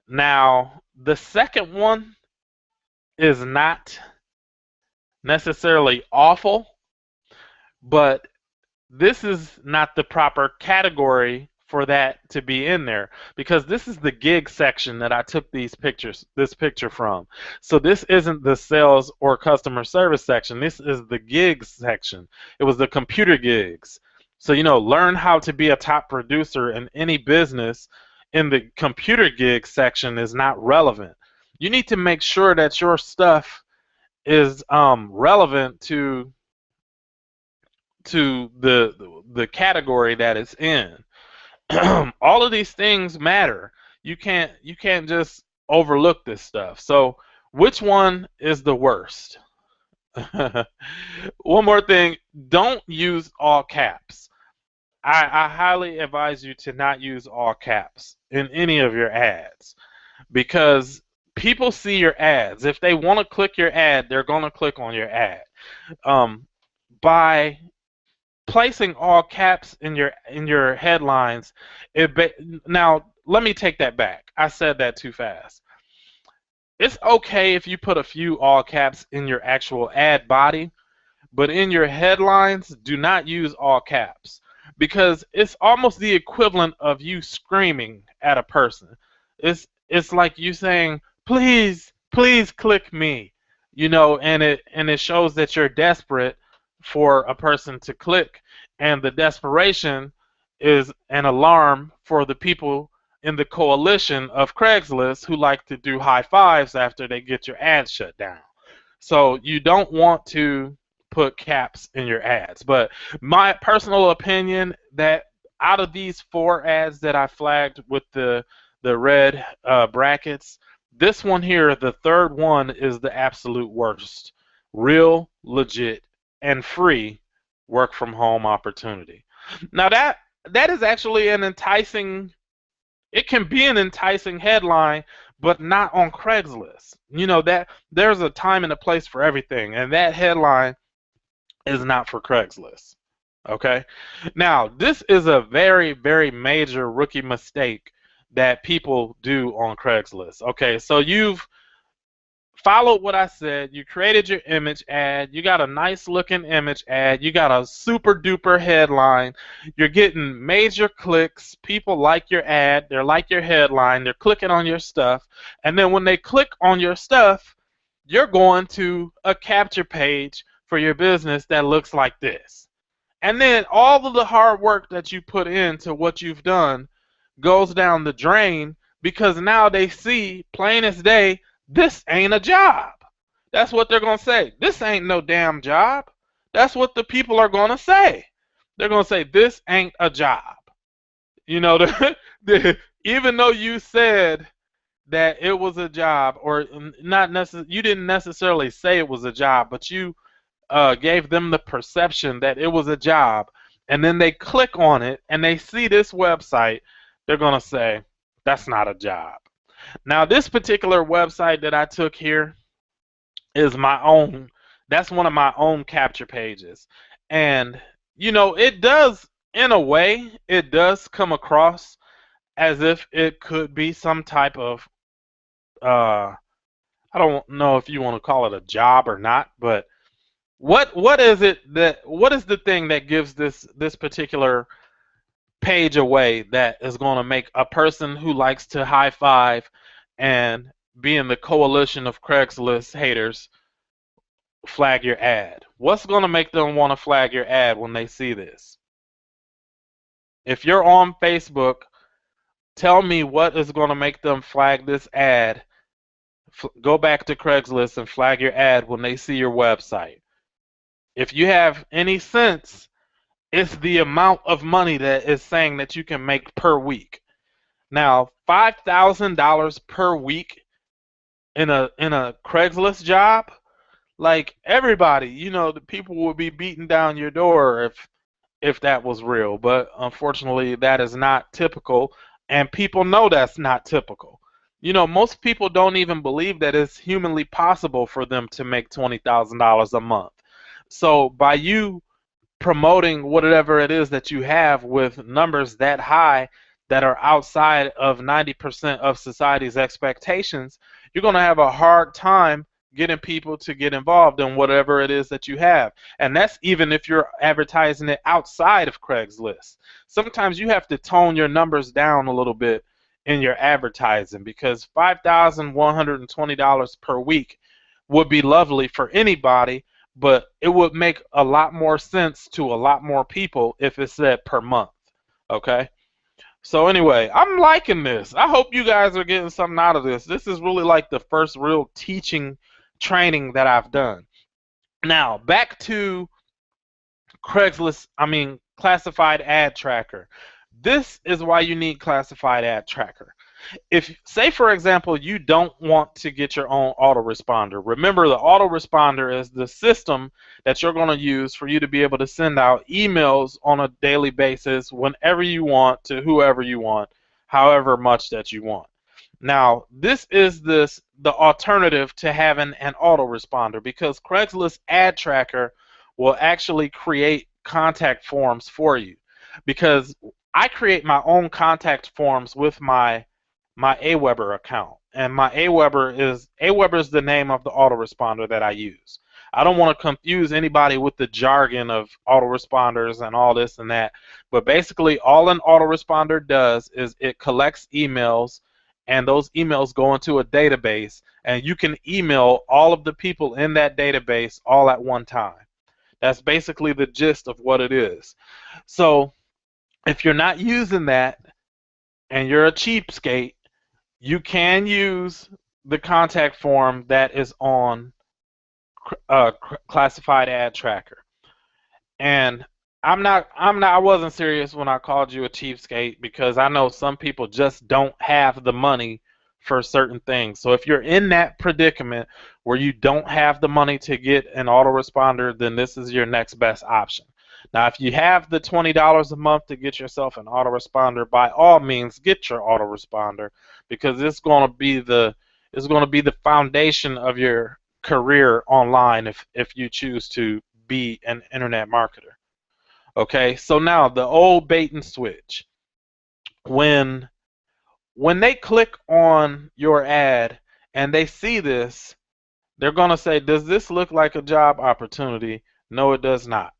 Now, the second one is not necessarily awful, but this is not the proper category for that to be in there because this is the gig section that I took this picture from. So this isn't the sales or customer service section. This is the gigs section. It was the computer gigs. So, learn how to be a top producer in any business in the computer gig section is not relevant. You need to make sure that your stuff is relevant to the category that it's in. All of these things matter. You can't just overlook this stuff. So which one is the worst? One more thing, don't use all caps. I highly advise you to not use all caps in any of your ads because people see your ads. If they want to click your ad, they're going to click on your ad. By placing all caps in your headlines, now let me take that back. I said that too fast. It's okay if you put a few all caps in your actual ad body, but in your headlines, do not use all caps because it's almost the equivalent of you screaming at a person. It's like you saying, "Please, please click me," and it shows that you're desperate for a person to click, and the desperation is an alarm for the people in the coalition of Craigslist who like to do high fives after they get your ad shut down. So you don't want to put caps in your ads. But my personal opinion that out of these 4 ads that I flagged with the red brackets, this one here, the third one, is the absolute worst. Real, legit, and free work from home opportunity. Now that is actually an enticing, it can be an enticing headline, but not on Craigslist. That there's a time and a place for everything, and that headline is not for Craigslist. Okay? Now, this is a very, very major rookie mistake that people do on Craigslist. Okay, so you've followed what I said. You created your image ad. You got a nice looking image ad. You got a super duper headline. You're getting major clicks. People like your ad. They like your headline. They're clicking on your stuff. And then when they click on your stuff, you're going to a capture page for your business that looks like this. And then all of the hard work that you put into what you've done goes down the drain because now they see plain as day, this ain't a job. That's what they're going to say. This ain't no damn job. That's what the people are going to say. They're going to say, this ain't a job. Even though you said that it was a job, or you didn't necessarily say it was a job, but you gave them the perception that it was a job, and then they click on it and they see this website, they're going to say, that's not a job. Now, this particular website that I took here is my own. That's one of my own capture pages. And, it does, in a way, it does come across as if it could be some type of, I don't know if you want to call it a job or not, but what is the thing that gives this particular page away that is going to make a person who likes to high five and be in the coalition of Craigslist haters flag your ad? What's going to make them want to flag your ad when they see this? If you're on Facebook, tell me what is going to make them flag this ad. Go back to Craigslist and flag your ad when they see your website. If you have any sense, it's the amount of money that is saying that you can make per week. Now, $5,000 per week in a Craigslist job, like everybody, the people would be beating down your door if that was real. But unfortunately, that is not typical, and people know that's not typical. Most people don't even believe that it's humanly possible for them to make $20,000 a month. So by you promoting whatever it is that you have with numbers that high that are outside of 90% of society's expectations, you're going to have a hard time getting people to get involved in whatever it is that you have. And that's even if you're advertising it outside of Craigslist. Sometimes you have to tone your numbers down a little bit in your advertising, because $5,120 per week would be lovely for anybody, but it would make a lot more sense to a lot more people if it said per month. Okay? So anyway, I'm liking this. I hope you guys are getting something out of this. This is really like the first real teaching training that I've done. Now, back to classified ad tracker. This is why you need classified ad tracker. If, say for example, you don't want to get your own autoresponder, remember the autoresponder is the system that you're going to use for you to be able to send out emails on a daily basis whenever you want to whoever you want, however much that you want. Now, this is the alternative to having an autoresponder, because Craigslist ad tracker will actually create contact forms for you, because I create my own contact forms with my Aweber account, and my Aweber is the name of the autoresponder that I use. I don't want to confuse anybody with the jargon of autoresponders and all this and that, but basically all an autoresponder does is it collects emails, and those emails go into a database, and you can email all of the people in that database all at one time. That's basically the gist of what it is. So if you're not using that and you're a cheapskate, you can use the contact form that is on classified ad tracker. And I wasn't serious when I called you a cheapskate, because I know some people just don't have the money for certain things. So if you're in that predicament where you don't have the money to get an autoresponder, then this is your next best option. Now, if you have the $20 a month to get yourself an autoresponder, by all means get your autoresponder, because it's going to be the foundation of your career online if you choose to be an internet marketer. Okay, so now the old bait and switch. When they click on your ad and they see this, they're going to say, does this look like a job opportunity? No, it does not.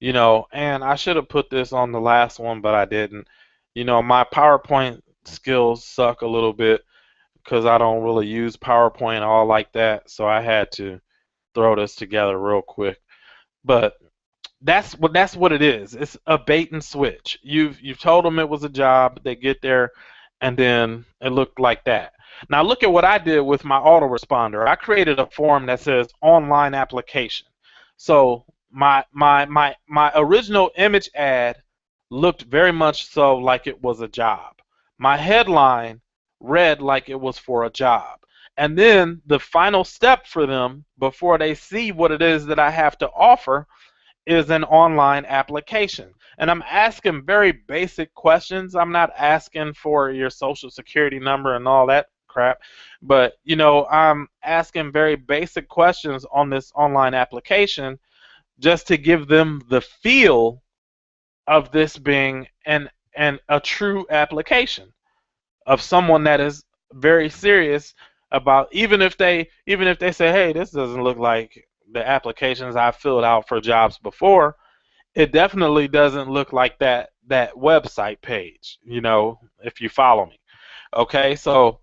And I should have put this on the last one, but I didn't. My PowerPoint skills suck a little bit because I don't really use PowerPoint all like that, so I had to throw this together real quick. But that's what it is. It's a bait and switch. You've told them it was a job. They get there, and then it looked like that. Now look at what I did with my autoresponder. I created a form that says online application. So my original image ad looked very much so like it was a job. My headline read like it was for a job. And then the final step for them before they see what it is that I have to offer is an online application. And I'm asking very basic questions. I'm not asking for your social security number and all that crap, but I'm asking very basic questions on this online application just to give them the feel of this being a true application of someone that is very serious about, even if they say, hey, this doesn't look like the applications I filled out for jobs before, it definitely doesn't look like that website page, if you follow me. Okay, so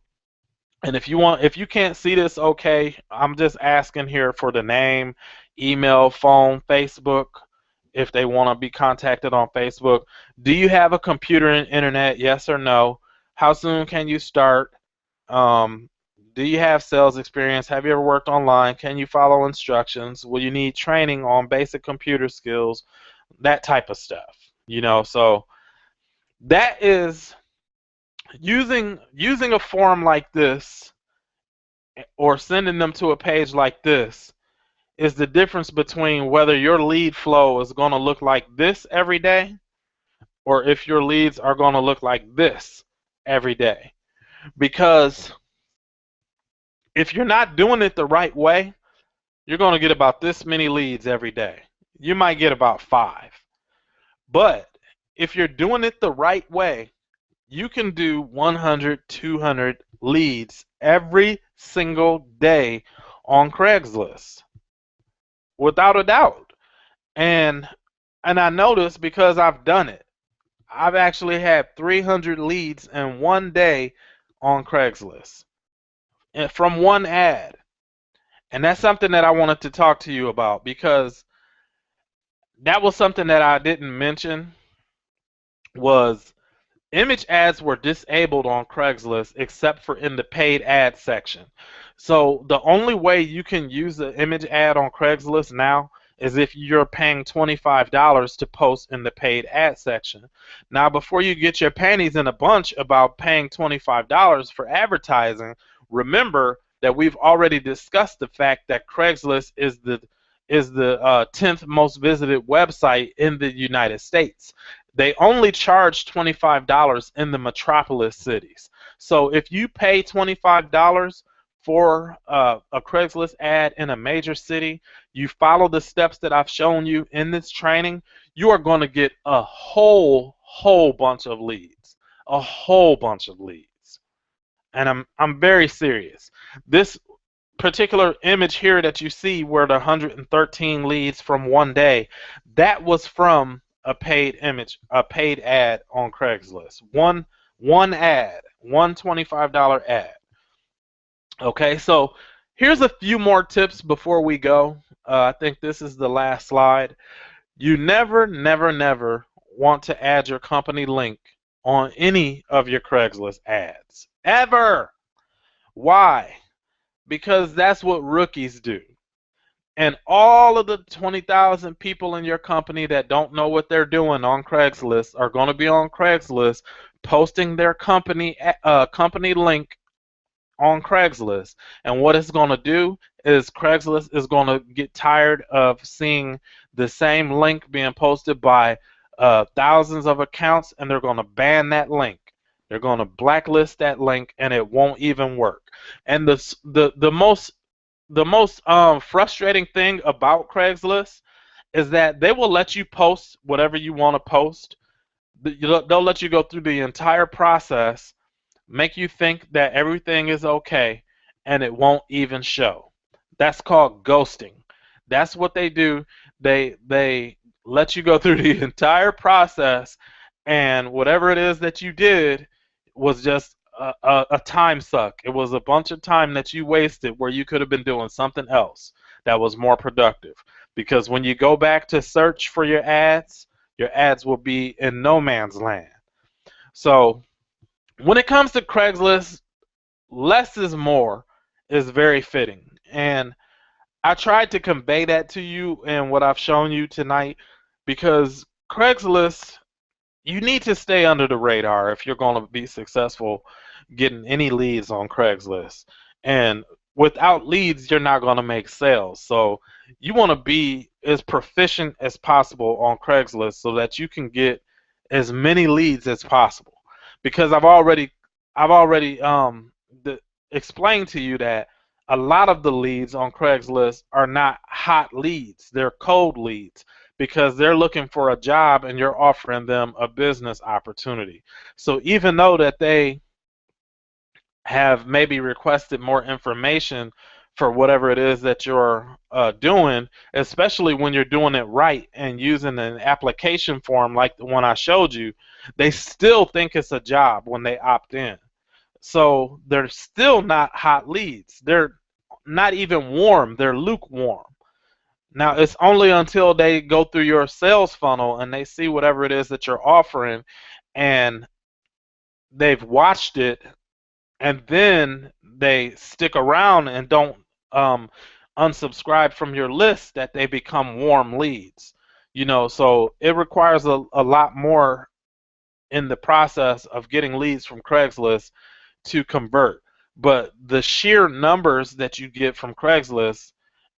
And if you can't see this, okay, I'm just asking here for the name, email, phone, Facebook, if they want to be contacted on Facebook. Do you have a computer and internet? Yes or no? How soon can you start? Um, do you have sales experience? Have you ever worked online? Can you follow instructions? Will you need training on basic computer skills? That type of stuff. So that is using a form like this or sending them to a page like this is the difference between whether your lead flow is going to look like this every day or if your leads are going to look like this every day. Because if you're not doing it the right way, you're going to get about this many leads every day. You might get about 5. But if you're doing it the right way, you can do 100, 200 leads every single day on Craigslist, without a doubt. And I know this because I've done it. I've actually had 300 leads in one day on Craigslist from one ad. And that's something that I wanted to talk to you about because that was something that I didn't mention was image ads were disabled on Craigslist except for in the paid ad section. So the only way you can use the image ad on Craigslist now is if you're paying $25 to post in the paid ad section. Now, before you get your panties in a bunch about paying $25 for advertising, remember that we've already discussed the fact that Craigslist is the 10th most visited website in the United States. They only charge $25 in the metropolis cities. So if you pay $25 for a Craigslist ad in a major city, you follow the steps that I've shown you in this training, you are going to get a whole bunch of leads. A whole bunch of leads. And I'm very serious. This particular image here that you see where the 113 leads from one day, that was from a paid ad on Craigslist. One ad, one $25 ad. Okay, so here's a few more tips before we go. I think this is the last slide. You never want to add your company link on any of your Craigslist ads. Ever. Why? Because that's what rookies do. And all of the 20,000 people in your company that don't know what they're doing on Craigslist are going to be on Craigslist posting their company link on Craigslist. And what it's going to do is Craigslist is going to get tired of seeing the same link being posted by thousands of accounts, and they're going to ban that link. They're going to blacklist that link, and it won't even work. And the most frustrating thing about Craigslist is that they will let you post whatever you want to post. They'll let you go through the entire process, make you think that everything is okay, and it won't even show. That's called ghosting. That's what they do. They let you go through the entire process, and whatever it is that you did was just a time suck. It was a bunch of time that you wasted where you could have been doing something else that was more productive. Because when you go back to search for your ads will be in no man's land. So when it comes to Craigslist, less is more is very fitting. And I tried to convey that to you in what I've shown you tonight because Craigslist, you need to stay under the radar if you're going to be successful getting any leads on Craigslist. And without leads, you're not going to make sales. So you want to be as proficient as possible on Craigslist so that you can get as many leads as possible. Because I've already explained to you that a lot of the leads on Craigslist are not hot leads. They're cold leads because they're looking for a job and you're offering them a business opportunity. So even though that they have maybe requested more information for whatever it is that you're doing, especially when you're doing it right and using an application form like the one I showed you, they still think it's a job when they opt in. So they're still not hot leads. They're not even warm, they're lukewarm. Now, it's only until they go through your sales funnel and they see whatever it is that you're offering and they've watched it, and then they stick around and don't um, unsubscribe from your list, that they become warm leads. So it requires a lot more in the process of getting leads from Craigslist to convert. But the sheer numbers that you get from Craigslist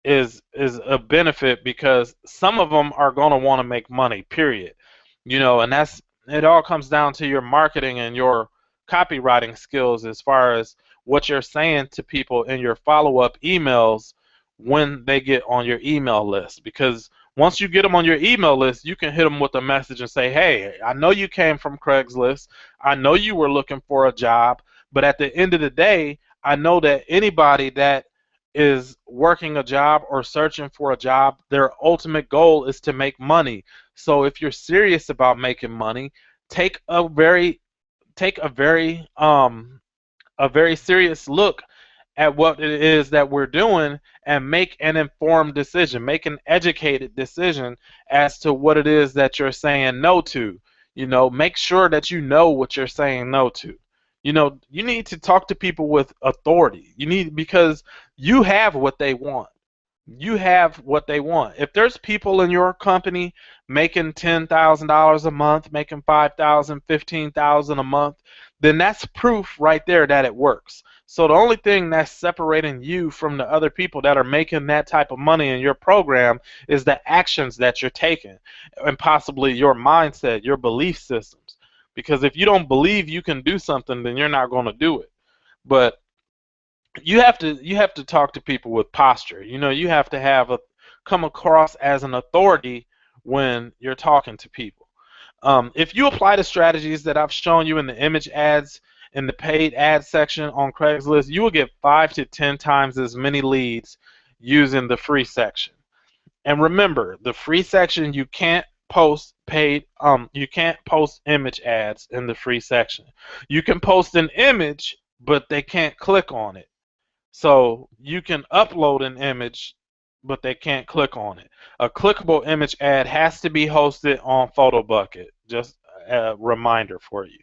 is a benefit, because some of them are going to want to make money, period. And that's it. All comes down to your marketing and your copywriting skills, as far as what you're saying to people in your follow-up emails when they get on your email list. Because once you get them on your email list, you can hit them with a message and say, hey, I know you came from Craigslist, I know you were looking for a job, but at the end of the day, I know that anybody that is working a job or searching for a job, their ultimate goal is to make money. So if you're serious about making money, take a very take a very serious look at what it is that we're doing, and make an informed decision, make an educated decision as to what it is that you're saying no to. Make sure that you know what you're saying no to. You need to talk to people with authority. Because you have what they want. You have what they want. If there's people in your company making $10,000 a month, making 5,000, 15,000 a month, then that's proof right there that it works. So the only thing that's separating you from the other people that are making that type of money in your program is the actions that you're taking, and possibly your mindset, your belief systems. Because if you don't believe you can do something, then you're not going to do it. But you have to talk to people with posture. You have to come across as an authority when you're talking to people. If you apply the strategies that I've shown you in the image ads, in the paid ad section on Craigslist, you will get 5 to 10 times as many leads using the free section. And remember, the free section, you can't post image ads in the free section. You can post an image, but they can't click on it. So you can upload an image, but they can't click on it. A clickable image ad has to be hosted on PhotoBucket. Just a reminder for you.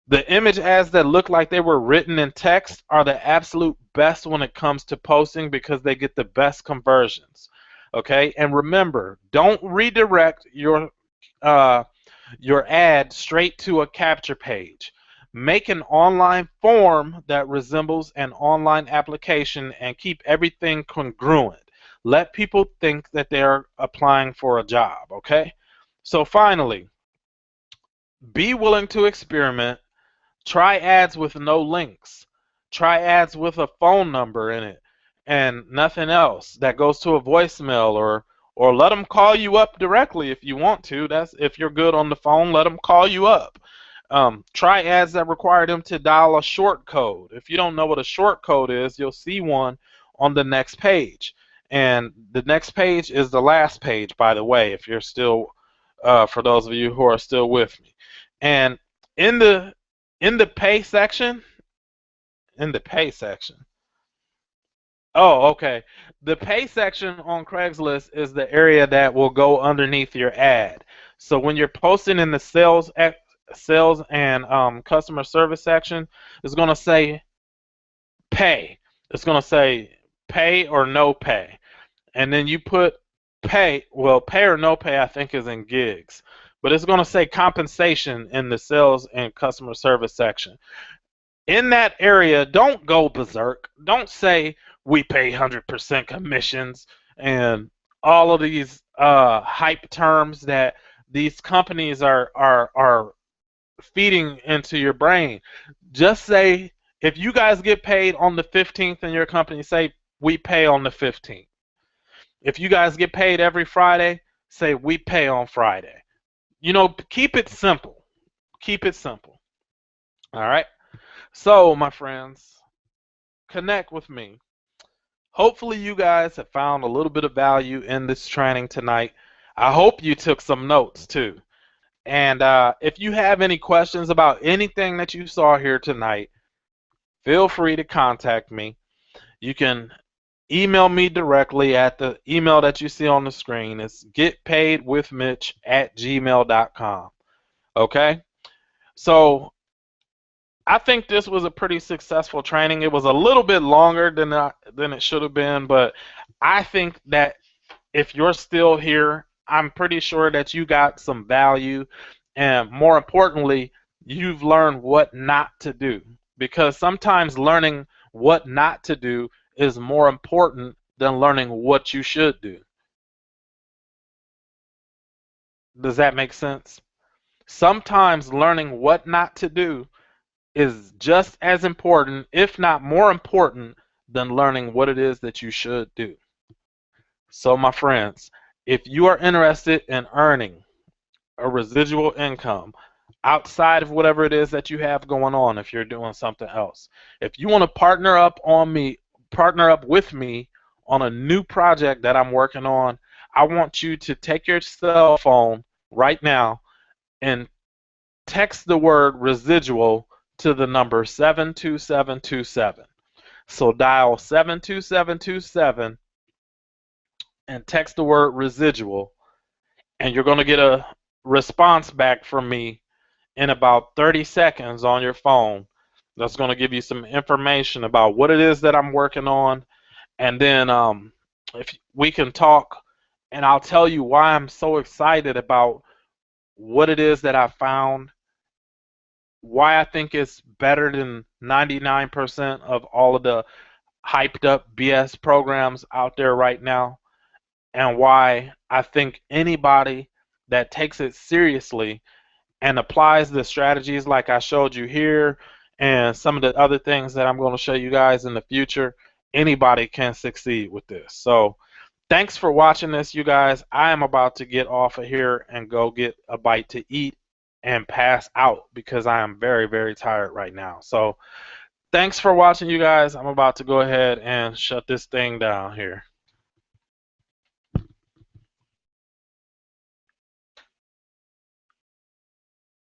The image ads that look like they were written in text are the absolute best when it comes to posting, because they get the best conversions. Okay, and remember, don't redirect your ad straight to a capture page. Make an online form that resembles an online application, and keep everything congruent. Let people think that they're applying for a job, okay? So finally, be willing to experiment. Try ads with no links. Try ads with a phone number in it and nothing else that goes to a voicemail, or let them call you up directly if you want to. That's if you're good on the phone, let them call you up. Try ads that require them to dial a short code. If you don't know what a short code is, you'll see one on the next page. And the next page is the last page, by the way, if you're still, for those of you who are still with me. And in the pay section, oh, okay. The pay section on Craigslist is the area that will go underneath your ad. So when you're posting in the sales and customer service section, it's going to say pay. It's going to say pay or no pay. And then you put pay. Well, pay or no pay, I think, is in gigs. But it's going to say compensation in the sales and customer service section. In that area, don't go berserk. Don't say we pay 100% commissions and all of these hype terms that these companies are feeding into your brain. Just say, if you guys get paid on the 15th in your company, say we pay on the 15th. If you guys get paid every Friday, say we pay on Friday. Keep it simple. Keep it simple. All right? So, my friends, connect with me. Hopefully you guys have found a little bit of value in this training tonight. I hope you took some notes too. And if you have any questions about anything that you saw here tonight, feel free to contact me. You can email me directly at the email that you see on the screen. It's getpaidwithmitch@gmail.com. Okay? So I think this was a pretty successful training. It was a little bit longer than it should have been, but I think that if you're still here, I'm pretty sure that you got some value, and more importantly, you've learned what not to do. Because sometimes learning what not to do is more important than learning what you should do. Does that make sense? Sometimes learning what not to do is just as important, if not more important, than learning what it is that you should do. So, my friends, if you are interested in earning a residual income outside of whatever it is that you have going on, if you're doing something else, if you want to partner up with me on a new project that I'm working on, I want you to take your cell phone right now and text the word residual to the number 72727. So dial 72727 and text the word residual, and you're going to get a response back from me in about 30 seconds on your phone. That's going to give you some information about what it is that I'm working on, and then if we can talk, and I'll tell you why I'm so excited about what it is that I found, why I think it's better than 99% of all of the hyped up BS programs out there right now, and why I think anybody that takes it seriously and applies the strategies like I showed you here and some of the other things that I'm going to show you guys in the future, anybody can succeed with this. So thanks for watching this, you guys. I am about to get off of here and go get a bite to eat and pass out because I am very, very tired right now. So thanks for watching, you guys. I'm about to go ahead and shut this thing down here.